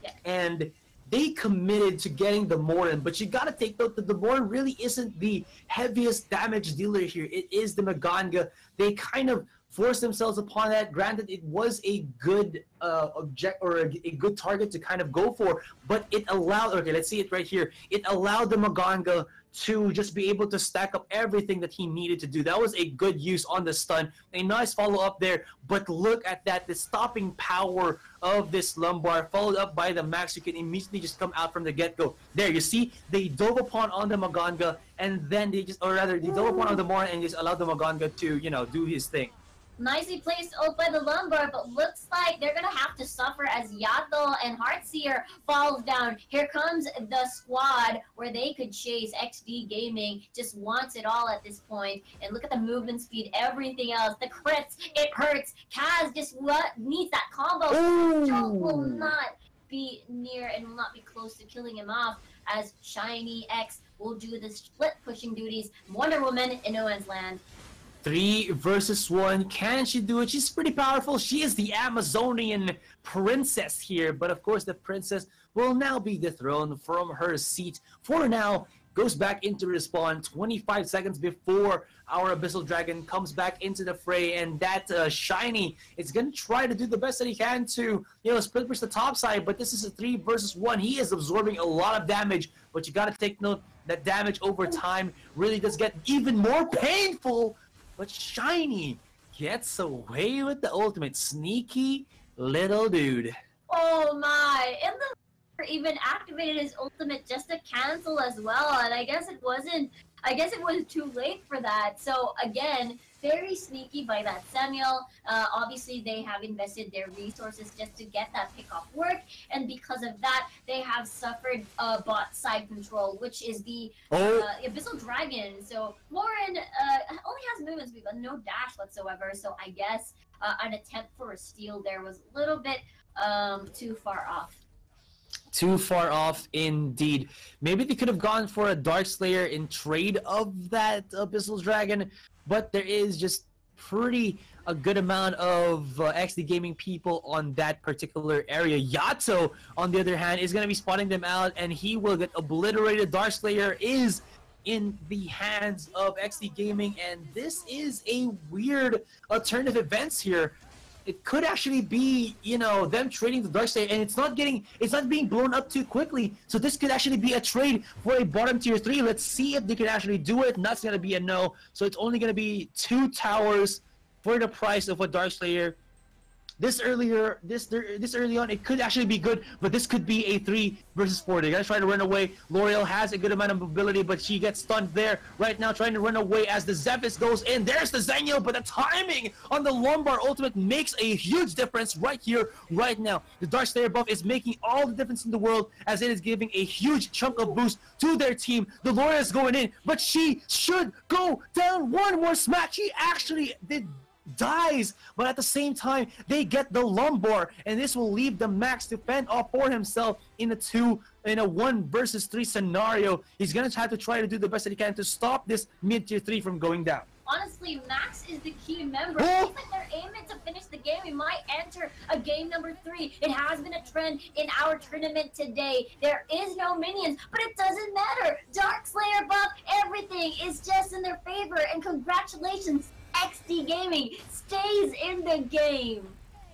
Yeah. And they committed to getting the Morin, but you gotta take note that the Morin really isn't the heaviest damage dealer here. It is the Maganga. They kind of forced themselves upon that. Granted, it was a good a good target to kind of go for, but it allowed, okay, let's see it right here. It allowed the Maganga to just be able to stack up everything that he needed to do. That was a good use on the stun. A nice follow-up there, but look at that, the stopping power of this Lumbar, followed up by the Max. You can immediately just come out from the get-go. There, you see, they dove upon on the Maganga, and then they just, or rather, they dove upon on the Morin and just allowed the Maganga to, you know, do his thing. Nicely placed ult by the Lumbar, but looks like they're going to have to suffer as Yato and Heartseer falls down. Here comes the squad where they could chase. Exdee Gaming just wants it all at this point. And look at the movement speed, everything else. The crits, it hurts. Kaz just needs that combo. Joe will not be near and will not be close to killing him off, as Shiny X will do the split pushing duties. Wonder Woman in no man's land. 3 versus 1. Can she do it? She's pretty powerful. She is the Amazonian princess here. But of course, the princess will now be dethroned from her seat. For now, goes back into respawn 25 seconds before our Abyssal Dragon comes back into the fray. And that Shiny is going to try to do the best that he can to, split push the top side. But this is a 3 versus 1. He is absorbing a lot of damage. But you got to take note that damage over time really does get even more painful. But Shiny gets away with the ultimate. Sneaky little dude. Oh my! And the even activated his ultimate just to cancel as well, and I guess it was too late for that. So again, very sneaky by that Samuel. Obviously, they have invested their resources just to get that pick-off work, and because of that, they have suffered bot side control, which is the Abyssal Dragon. So Lauren only has movement speed, but no dash whatsoever. So I guess an attempt for a steal there was a little bit too far off. Too far off indeed. Maybe they could have gone for a Dark Slayer in trade of that Abyssal Dragon, but there is just a good amount of Exdee Gaming people on that particular area. Yato, on the other hand, is going to be spotting them out, and he will get obliterated. Dark Slayer is in the hands of Exdee Gaming, and this is a weird alternative events here. It could actually be, them trading the Darkslayer, and it's not being blown up too quickly. So this could actually be a trade for a bottom tier 3. Let's see if they can actually do it. And that's gonna be a no. So it's only gonna be 2 towers for the price of a Darkslayer. This early on, it could actually be good, but this could be a 3 versus 4. They're gonna try to run away. L'Oreal has a good amount of mobility, but she gets stunned there right now, trying to run away as the Zephys goes in. There's the Zenial, but the timing on the Lumbar ultimate makes a huge difference right here, right now. The Darkslayer buff is making all the difference in the world, as it is giving a huge chunk of boost to their team. The L'Oreal is going in, but she should go down. One more smack. She actually dies, but at the same time they get the lumbar, and this will leave the Max to fend off for himself in a 1 versus 3 scenario. He's gonna have to try to do the best that he can to stop this mid tier 3 from going down. Honestly, Max is the key member. It seems like they're aiming to finish the game. We might enter a game number 3. It has been a trend in our tournament today. There is no minions, but it doesn't matter. Dark Slayer buff, everything is just in their favor, and congratulations, Exdee Gaming stays in the game.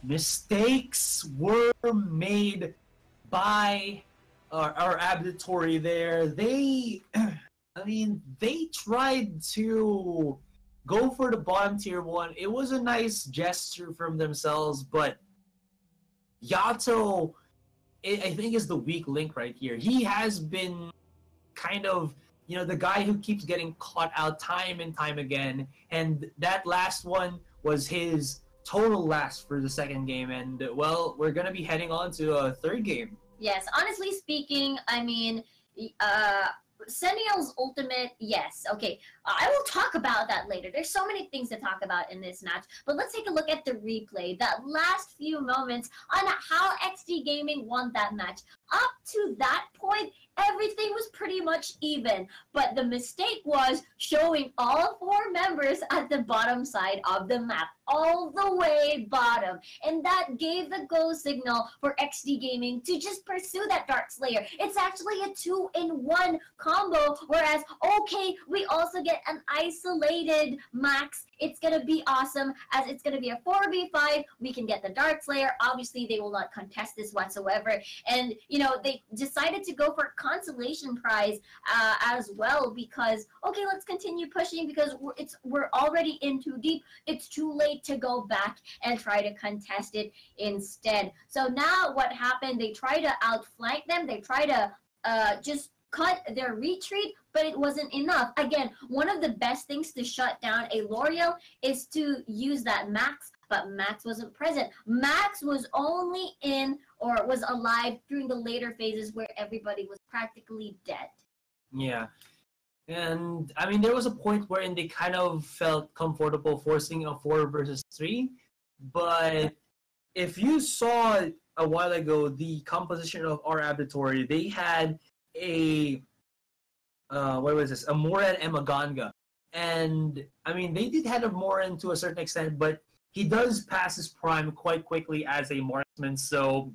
Mistakes were made by our Abditory there. They tried to go for the bottom tier 1. It was a nice gesture from themselves, but Yato, I think, is the weak link right here. He has been kind of the guy who keeps getting caught out time and time again, and that last one was his total last for the second game, and well, we're gonna be heading on to a third game. Yes, honestly speaking, Sennial's ultimate, yes. Okay, I will talk about that later. There's so many things to talk about in this match, but let's take a look at the replay. That last few moments on how Exdee Gaming won that match. Up to that point, everything was pretty much even, but the mistake was showing all 4 members at the bottom side of the map, all the way bottom, and that gave the go signal for Exdee Gaming to just pursue that Dark Slayer. It's actually a 2-in-1 combo, whereas, okay, we also get an isolated Max. It's gonna be awesome, as it's gonna be a 4v5. We can get the Dark Slayer. Obviously, they will not contest this whatsoever, and they decided to go for consolation prize as well, because okay, let's continue pushing, because we're already in too deep. It's too late to go back and try to contest it instead. So now what happened, they try to outflank them, they try to just cut their retreat, but it wasn't enough. Again, one of the best things to shut down a L'Oreal is to use that Max, but Max wasn't present. Max was only was alive during the later phases where everybody was practically dead. Yeah. And there was a point wherein they kind of felt comfortable forcing a 4 versus 3, but if you saw a while ago the composition of our Abditory, they had a a Morad and Maganga. And I mean, they did have Morin to a certain extent, but he does pass his prime quite quickly as a marksman. So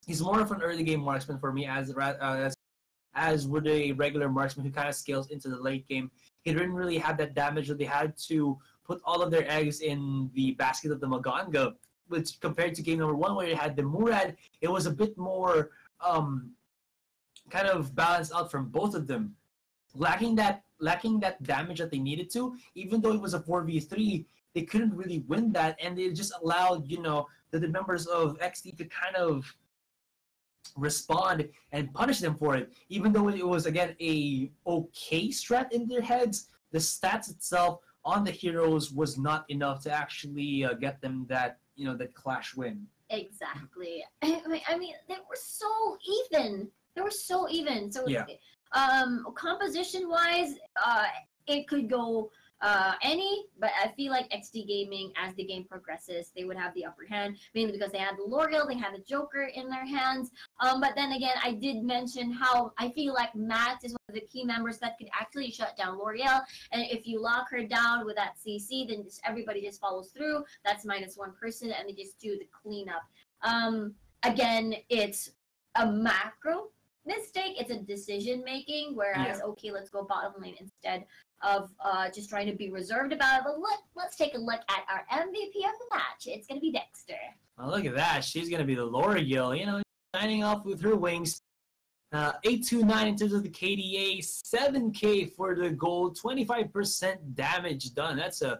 he's more of an early game marksman for me as would a regular marksman who kind of scales into the late game. He didn't really have that damage, that they had to put all of their eggs in the basket of the Maganga, which compared to game number 1 where you had the Murad, it was a bit more kind of balanced out from both of them. Lacking that damage that they needed to, even though it was a 4v3, they couldn't really win that, and they just allowed, the members of Exdee to kind of respond and punish them for it. Even though it was, again, a okay strat in their heads, the stats itself on the heroes was not enough to actually get them that, that clash win. Exactly. I mean, they were so even. So yeah. Composition-wise, it could go any, but I feel like Exdee Gaming, as the game progresses, they would have the upper hand, mainly because they had the L'Oreal, they had the Joker in their hands. But then again, I did mention how I feel like Matt is one of the key members that could actually shut down L'Oreal, and if you lock her down with that CC, then everybody just follows through. That's minus one person, and they just do the cleanup. Again, it's a macro mistake. It's a decision making, whereas okay, let's go bottom lane instead of just trying to be reserved about it. But let's take a look at our MVP of the match. It's gonna be Dexter. Oh, look at that. She's gonna be the L'Oreal, shining off with her wings. 829 in terms of the KDA, 7K for the gold, 25% damage done. That's a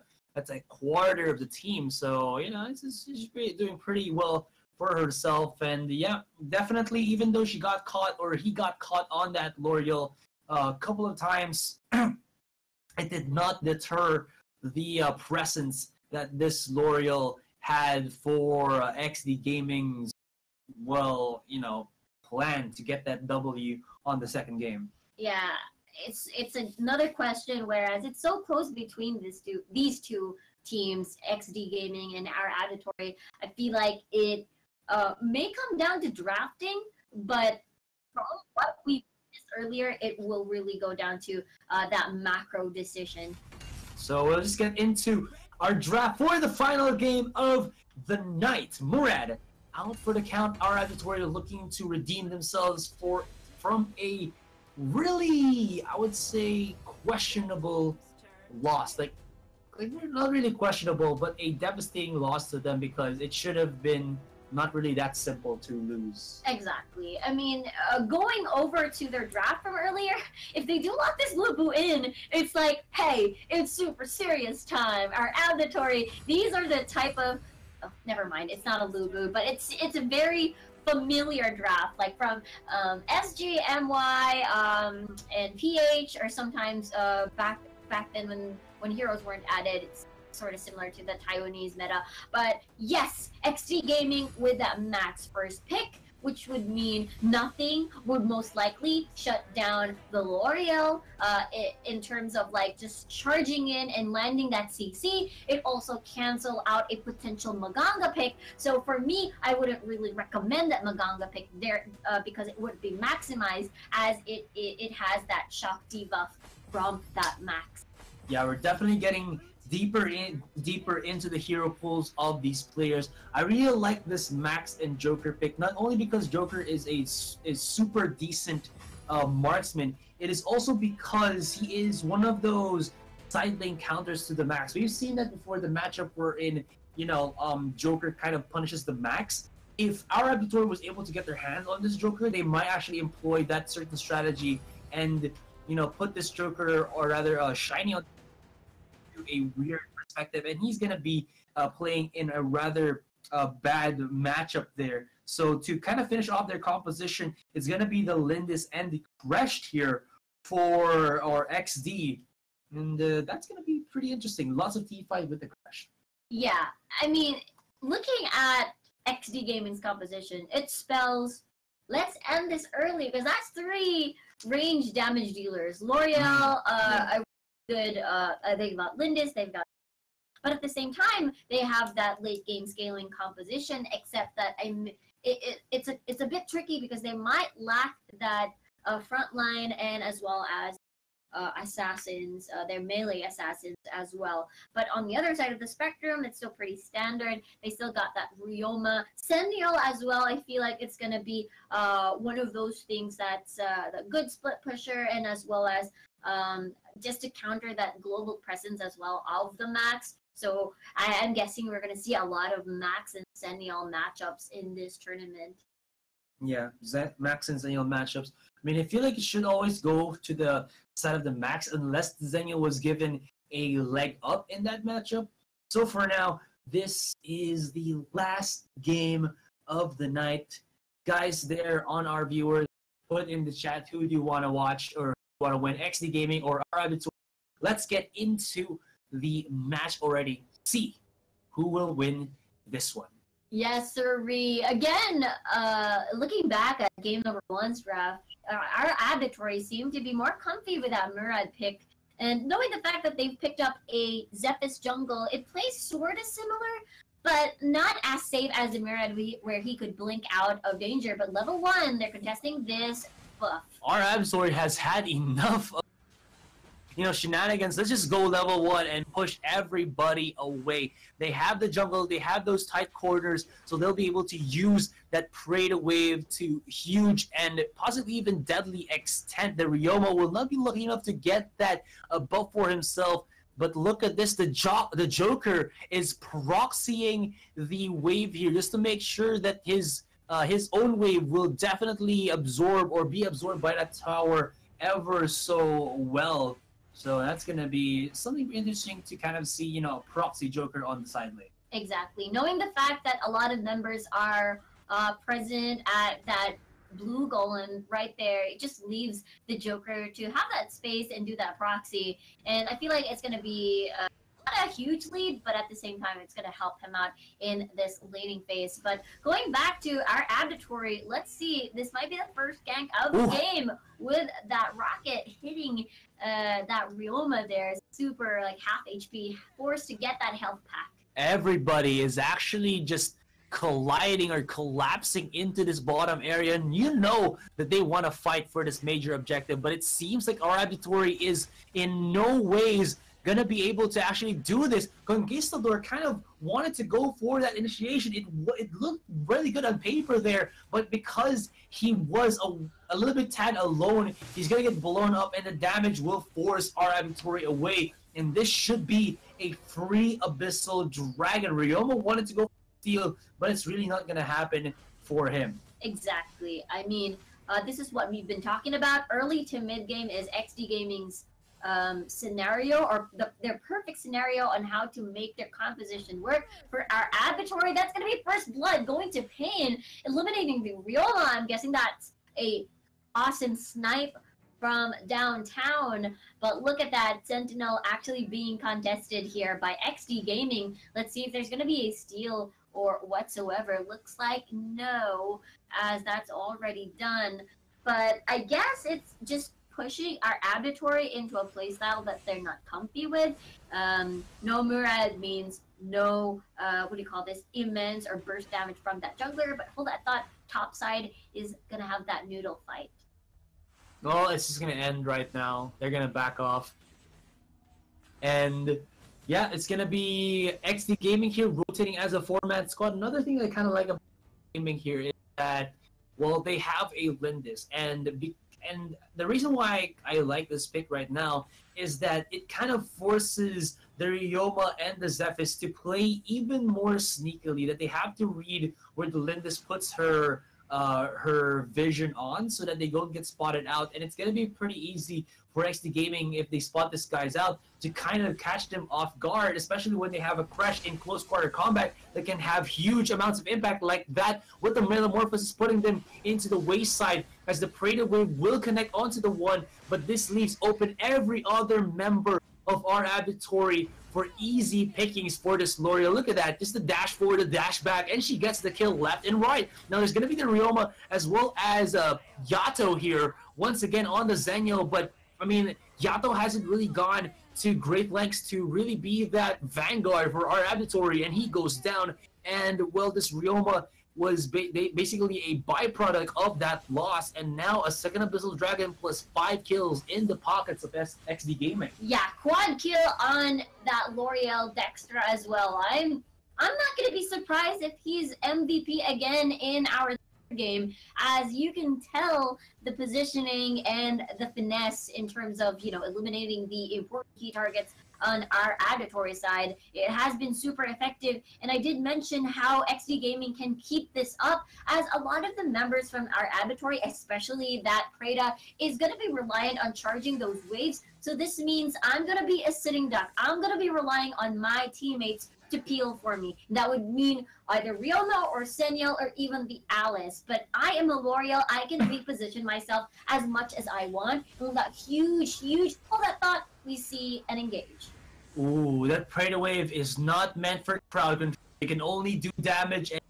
quarter of the team. So she's doing pretty well for herself. And yeah, definitely, even though he got caught on that L'Oreal a couple of times, it did not deter the presence that this L'Oreal had for Exdee Gaming's plan to get that W on the second game. Yeah, it's another question. Whereas it's so close between these two teams, Exdee Gaming and our Abditory, I feel like it may come down to drafting, but from what we discussed earlier, it will really go down to that macro decision. So we'll just get into our draft for the final game of the night. Murad out for the count. Our Abditory looking to redeem themselves from a really, I would say, questionable loss. Like not really questionable, but a devastating loss to them, because it should have been not really that simple to lose. Exactly. I mean, going over to their draft from earlier, if they do lock this Lubu in, it's like, hey, it's super serious time. Our Abditory, these are the type of... Oh, never mind, it's not a Lubu, but it's a very familiar draft, like from SG, MY, and PH, or sometimes back then when heroes weren't added, it's sort of similar to the Taiwanese meta. But yes, Exdee Gaming with that max first pick, which would mean nothing would most likely shut down the L'Oreal in terms of like just charging in and landing that CC. It also cancel out a potential Maganga pick. So for me, I wouldn't really recommend that Maganga pick there because it wouldn't be maximized, as it has that shock debuff from that max. Yeah, we're definitely getting deeper into the hero pools of these players. I really like this Max and Joker pick, not only because Joker is a super decent marksman, it is also because he is one of those side lane counters to the Max. We've seen that before, the matchup wherein Joker kind of punishes the Max. If our Abditory was able to get their hands on this Joker, they might actually employ that certain strategy and put this Joker, or rather Shiny, on a weird perspective, and he's going to be playing in a rather bad matchup there. So to kind of finish off their composition, it's going to be the Lindis and the Crest here for our Exdee, and that's going to be pretty interesting. Lots of T5 with the Crest. Yeah, I mean, looking at Exdee Gaming's composition, it spells, let's end this early, because that's 3 range damage dealers. L'Oreal, good, they've got Lindis, but at the same time, they have that late game scaling composition, except that it's a bit tricky because they might lack that front line and as well as assassins, their melee assassins as well. But on the other side of the spectrum, it's still pretty standard. They still got that Ryoma. Sentinel as well, I feel like it's going to be one of those things that's the good split pusher, and as well as just to counter that global presence as well of the Max. So I'm guessing we're going to see a lot of Max and Sentinel matchups in this tournament. Yeah, Max and Zenial matchups. I mean, I feel like it should always go to the side of the Max unless Zenial was given a leg up in that matchup. So for now, this is the last game of the night. Guys, there on our viewers, put in the chat who do you want to watch or want to win, Exdee Gaming or our Abditory. Let's get into the match already. See who will win this one. Yes, sirree. Again, looking back at game number one's draft, our Abditory seemed to be more comfy with that Murad pick. And knowing the fact that they've picked up a Zephys jungle, it plays sort of similar, but not as safe as the Murad where he could blink out of danger. But level 1, they're contesting this buff. Our Abditory has had enough of, shenanigans. Let's just go level 1 and push everybody away. They have the jungle, they have those tight corners, so they'll be able to use that Prey Wave to huge and possibly even deadly extent. The Ryoma will not be lucky enough to get that buff for himself. But look at this, the Joker is proxying the wave here just to make sure that his own wave will definitely absorb or be absorbed by that tower ever so well. So that's going to be something interesting to kind of see, proxy Joker on the side lane. Exactly. Knowing the fact that a lot of members are present at that blue golem right there, it just leaves the Joker to have that space and do that proxy. And I feel like it's going to be not a huge lead, but at the same time, it's going to help him out in this laning phase. But going back to our Abditory, let's see. This might be the first gank of the game with that rocket hitting that Ryoma there. Super, half HP, forced to get that health pack. Everybody is actually just colliding or collapsing into this bottom area, and you know that they want to fight for this major objective, but it seems like our Abditory is in no ways gonna be able to actually do this. Conquistador kind of wanted to go for that initiation. It looked really good on paper there, but because he was a little bit tad alone, he's gonna get blown up, and the damage will force our Abditory away. And this should be a free Abyssal Dragon. Ryoma wanted to go for steal, but it's really not gonna happen for him. Exactly. I mean, this is what we've been talking about. Early to mid game is Exdee Gaming's scenario, or their perfect scenario on how to make their composition work. For our Abditory, that's going to be first blood, going to Pain, eliminating the Ryoma. I'm guessing that's a awesome snipe from downtown, but look at that, Sentinel actually being contested here by Exdee Gaming. Let's see if there's going to be a steal or whatsoever. Looks like no, as that's already done. But I guess it's just pushing our Abditory into a playstyle that they're not comfy with. No Murad means no, immense or burst damage from that jungler, but hold that thought, top side is going to have that noodle fight. Well, it's just going to end right now. They're going to back off. And yeah, it's going to be Exdee Gaming here rotating as a 4-man squad. Another thing I kind of like about gaming here is that, well, they have a Lindis, and the reason why I like this pick right now is that it kind of forces the Ryoma and the Zephys to play even more sneakily, that they have to read where the Lindis puts her vision on so that they don't get spotted out. And it's going to be pretty easy for Exdee Gaming, if they spot this guys out, to kind of catch them off guard, especially when they have a crash in close quarter combat that can have huge amounts of impact like that, with the Metamorphosis putting them into the wayside, as the Prey Wave will connect onto the one, but this leaves open every other member of our Abditory for easy pickings for this L'Oreal. Look at that, just the dash forward, the dash back, and she gets the kill left and right. Now there's going to be the Ryoma as well as Yato here, once again on the Zenyo, but I mean, Yato hasn't really gone to great lengths to really be that vanguard for our Abditory, and he goes down And well, this Ryoma was basically a byproduct of that loss, and now a second Abyssal Dragon plus 5 kills in the pockets of Exdee Gaming. Yeah, quad kill on that L'Oreal Dexter as well. I'm not gonna be surprised if he's MVP again in our game, as you can tell the positioning and the finesse in terms of, you know, eliminating the important key targets on our Abditory side. It has been super effective, and I did mention how Exdee Gaming can keep this up, as a lot of the members from our Abditory, especially that Preda, is going to be reliant on charging those waves. So this means I'm going to be a sitting duck. I'm going to be relying on my teammates to peel for me. That would mean either Ryoma or Senyel or even the Alice. But I am a L'Oreal. I can reposition myself as much as I want. And with that huge, hold that thought, we see and engage. Ooh, that Preda Wave is not meant for crowd control. It can only do damage and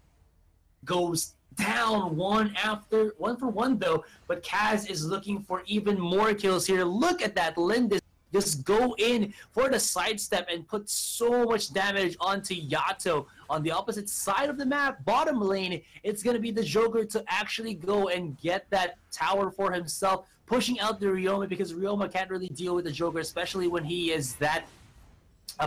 goes down one for one though. But Kaz is looking for even more kills here. Look at that Lindis just go in for the sidestep and put so much damage onto Yato. On the opposite side of the map, bottom lane, it's going to be the Joker to actually go and get that tower for himself, pushing out the Ryoma, because Ryoma can't really deal with the Joker, especially when he is that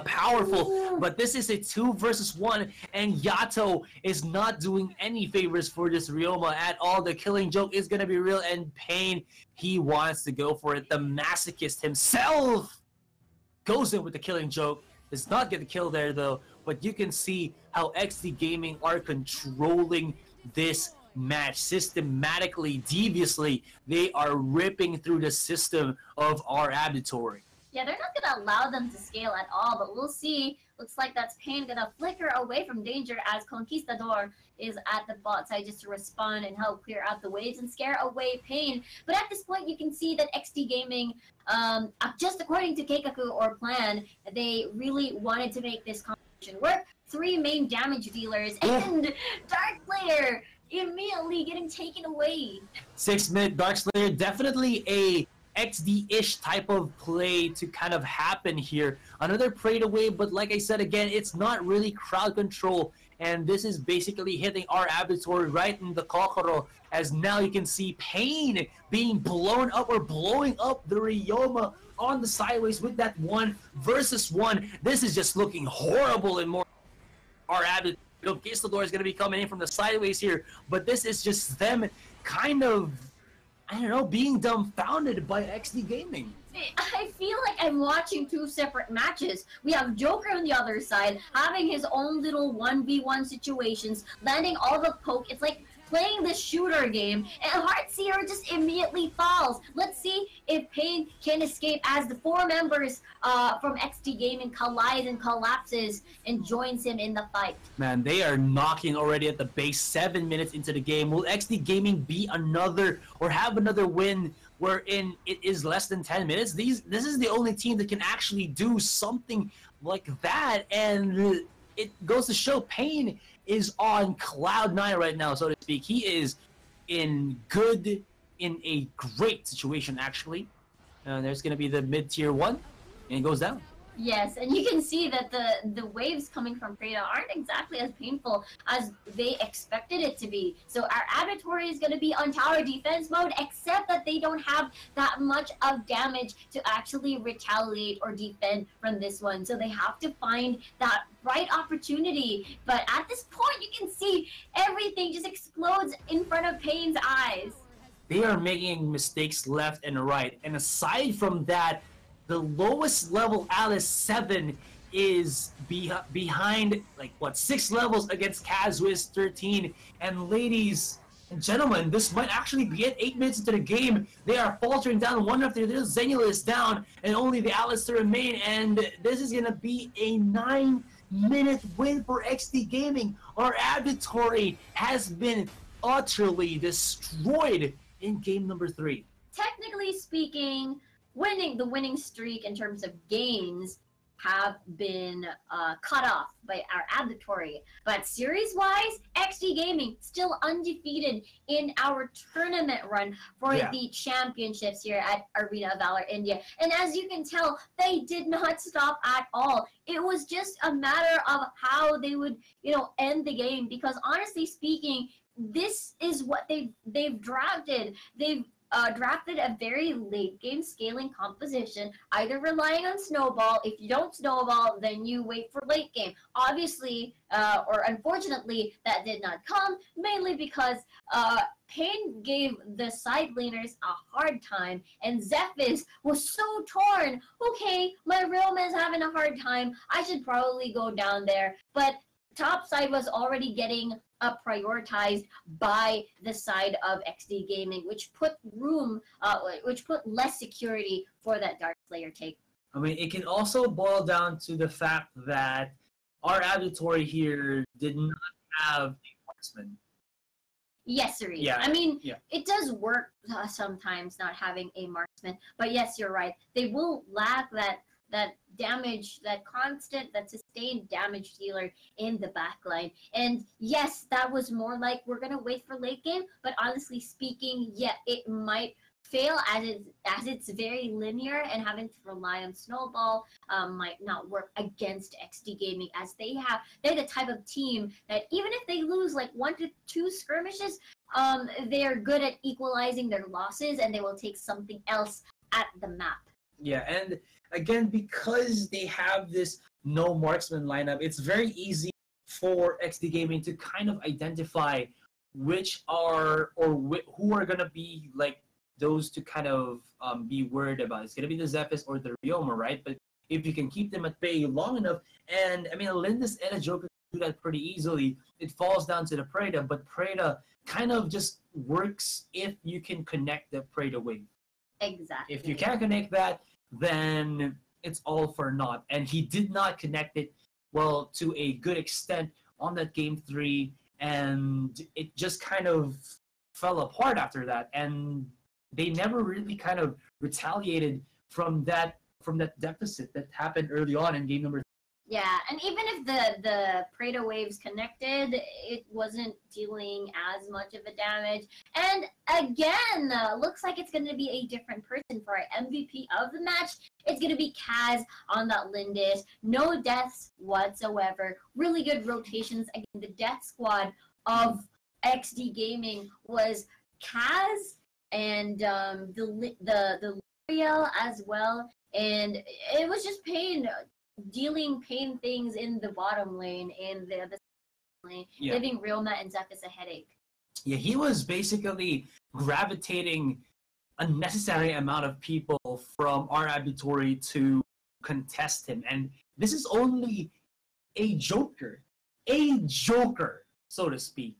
powerful. But this is a 2 versus 1, and Yato is not doing any favors for this Ryoma at all. The killing joke is going to be real, and Pain, he wants to go for it. The masochist himself goes in with the killing joke. Does not get the kill there though, but you can see how Exdee Gaming are controlling this match systematically, deviously. They are ripping through the system of our Abditory. Yeah, they're not going to allow them to scale at all, but we'll see. Looks like that's Pain going to flicker away from danger, as Conquistador is at the bot side just to respond and help clear out the waves and scare away Pain. But at this point, you can see that Exdee Gaming, just according to Keikaku or plan, they really wanted to make this competition work. 3 main damage dealers and Dark Player immediately getting taken away. 6-minute Dark Slayer, definitely a Exdee-ish type of play to kind of happen here. Another Preda Wave, but like I said again, it's not really crowd control, and this is basically hitting our Abditory right in the kokoro, as now you can see Pain being blown up, or blowing up the Ryoma on the sideways with that 1 versus 1. This is just looking horrible, and more our Abditory. Conquistador is going to be coming in from the sideways here, but this is just them kind of, I don't know, being dumbfounded by Exdee Gaming. I feel like I'm watching 2 separate matches. We have Joker on the other side, having his own little 1v1 situations, landing all the poke. It's like playing the shooter game, and Heartseer just immediately falls. Let's see if Pain can escape, as the 4 members from Exdee Gaming collides and collapses and joins him in the fight. Man, they are knocking already at the base, 7 minutes into the game. Will Exdee Gaming be another, or have another win wherein it is less than 10 minutes? This is the only team that can actually do something like that, and it goes to show Pain is on cloud 9 right now, so to speak. He is in a great situation, actually. There's going to be the mid-tier 1, and it goes down. Yes, and you can see that the waves coming from Preda aren't exactly as painful as they expected it to be. So our Abditory is going to be on tower defense mode, except that they don't have that much of damage to actually retaliate or defend from this one. So they have to find that right opportunity. But at this point, you can see everything just explodes in front of Pain's eyes. They are making mistakes left and right. And aside from that, the lowest level Alice 7 is behind, like, what, 6 levels against Kazui's 13. And ladies and gentlemen, this might actually be it. 8 minutes into the game, they are faltering down one after the other. Xennial is down, and only the Alice to remain. And this is going to be a 9-minute win for Exdee Gaming. Our Abditory has been utterly destroyed in game number 3. Technically speaking, winning the winning streak in terms of games have been cut off by our Abditory. But series-wise, Exdee Gaming still undefeated in our tournament run for the championships here at Arena of Valor India. And as you can tell, they did not stop at all. It was just a matter of how they would, end the game. Because honestly speaking, this is what they've drafted. They've drafted a very late game scaling composition, either relying on snowball. If you don't snowball, then you wait for late game. Obviously, or unfortunately, that did not come, mainly because Pain gave the side laners a hard time, and Zephys was so torn. Okay, my realm is having a hard time. I should probably go down there. But top side was already getting prioritized by the side of Exdee Gaming, which put less security for that Dark Slayer take. I mean, it can also boil down to the fact that our Abditory here did not have a marksman. Yes, sir. Yeah. I mean, it does work sometimes not having a marksman, but yes, you're right. They will lack that damage, that constant, that sustained damage dealer in the backline. And yes, that was more like we're gonna wait for late game, but honestly speaking, it might fail as it's very linear, and having to rely on snowball might not work against Exdee Gaming, as they're the type of team that even if they lose like 1 to 2 skirmishes, they're good at equalizing their losses, and they will take something else at the map. Yeah, and again, because they have this no marksman lineup, it's very easy for Exdee Gaming to kind of identify which are who are gonna be like those to kind of be worried about. It's gonna be the Zephys or the Ryoma, right? But if you can keep them at bay long enough, and I mean, Lindis and a Joker do that pretty easily. It falls down to the Preda, but Preda kind of just works if you can connect the Preda wave. Exactly. If you can't connect that, then it's all for naught. And he did not connect it, well, to a good extent on that game 3, and it just kind of fell apart after that. And they never really kind of retaliated from that deficit that happened early on in game number 3. Yeah, and even if the Preda waves connected, it wasn't dealing as much of a damage. And again, looks like it's going to be a different person for our MVP of the match. It's going to be Kaz on that Lindis. No deaths whatsoever. Really good rotations. Again, the death squad of Exdee Gaming was Kaz and the L'Oreal as well. And it was just Pain dealing Pain things in the bottom lane and the other lane, giving Realma and Zephys a headache. Yeah, he was basically gravitating a necessary amount of people from our Abditory to contest him. And this is only a joker, so to speak.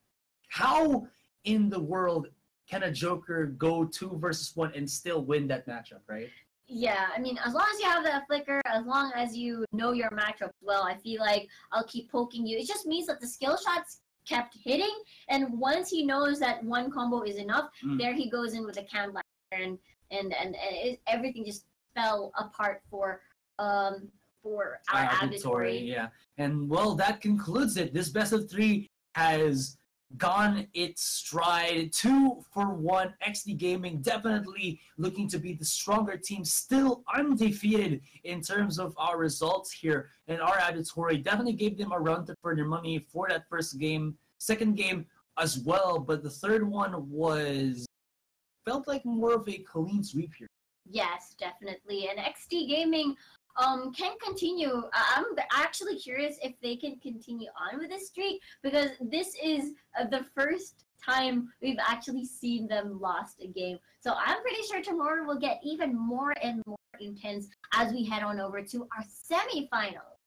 How in the world can a joker go 2 versus 1 and still win that matchup, right? Yeah, I mean, as long as you have that flicker, as long as you know your matchup well, I feel like I'll keep poking you. It just means that the skill shots kept hitting, and once he knows that one combo is enough, there he goes in with a can blaster, and everything just fell apart for our Abditory. Yeah, and well, that concludes it. This best of 3 has gone its stride. 2-for-1. Exdee Gaming definitely looking to be the stronger team, still undefeated in terms of our results here. And our Abditory definitely gave them a run for their money for that first game, second game as well. But the third one felt like more of a clean sweep here. Yes, definitely. And Exdee Gaming can continue. I'm actually curious if they can continue on with this streak, because this is the first time we've actually seen them lost a game. So I'm pretty sure tomorrow will get even more and more intense as we head on over to our semifinals.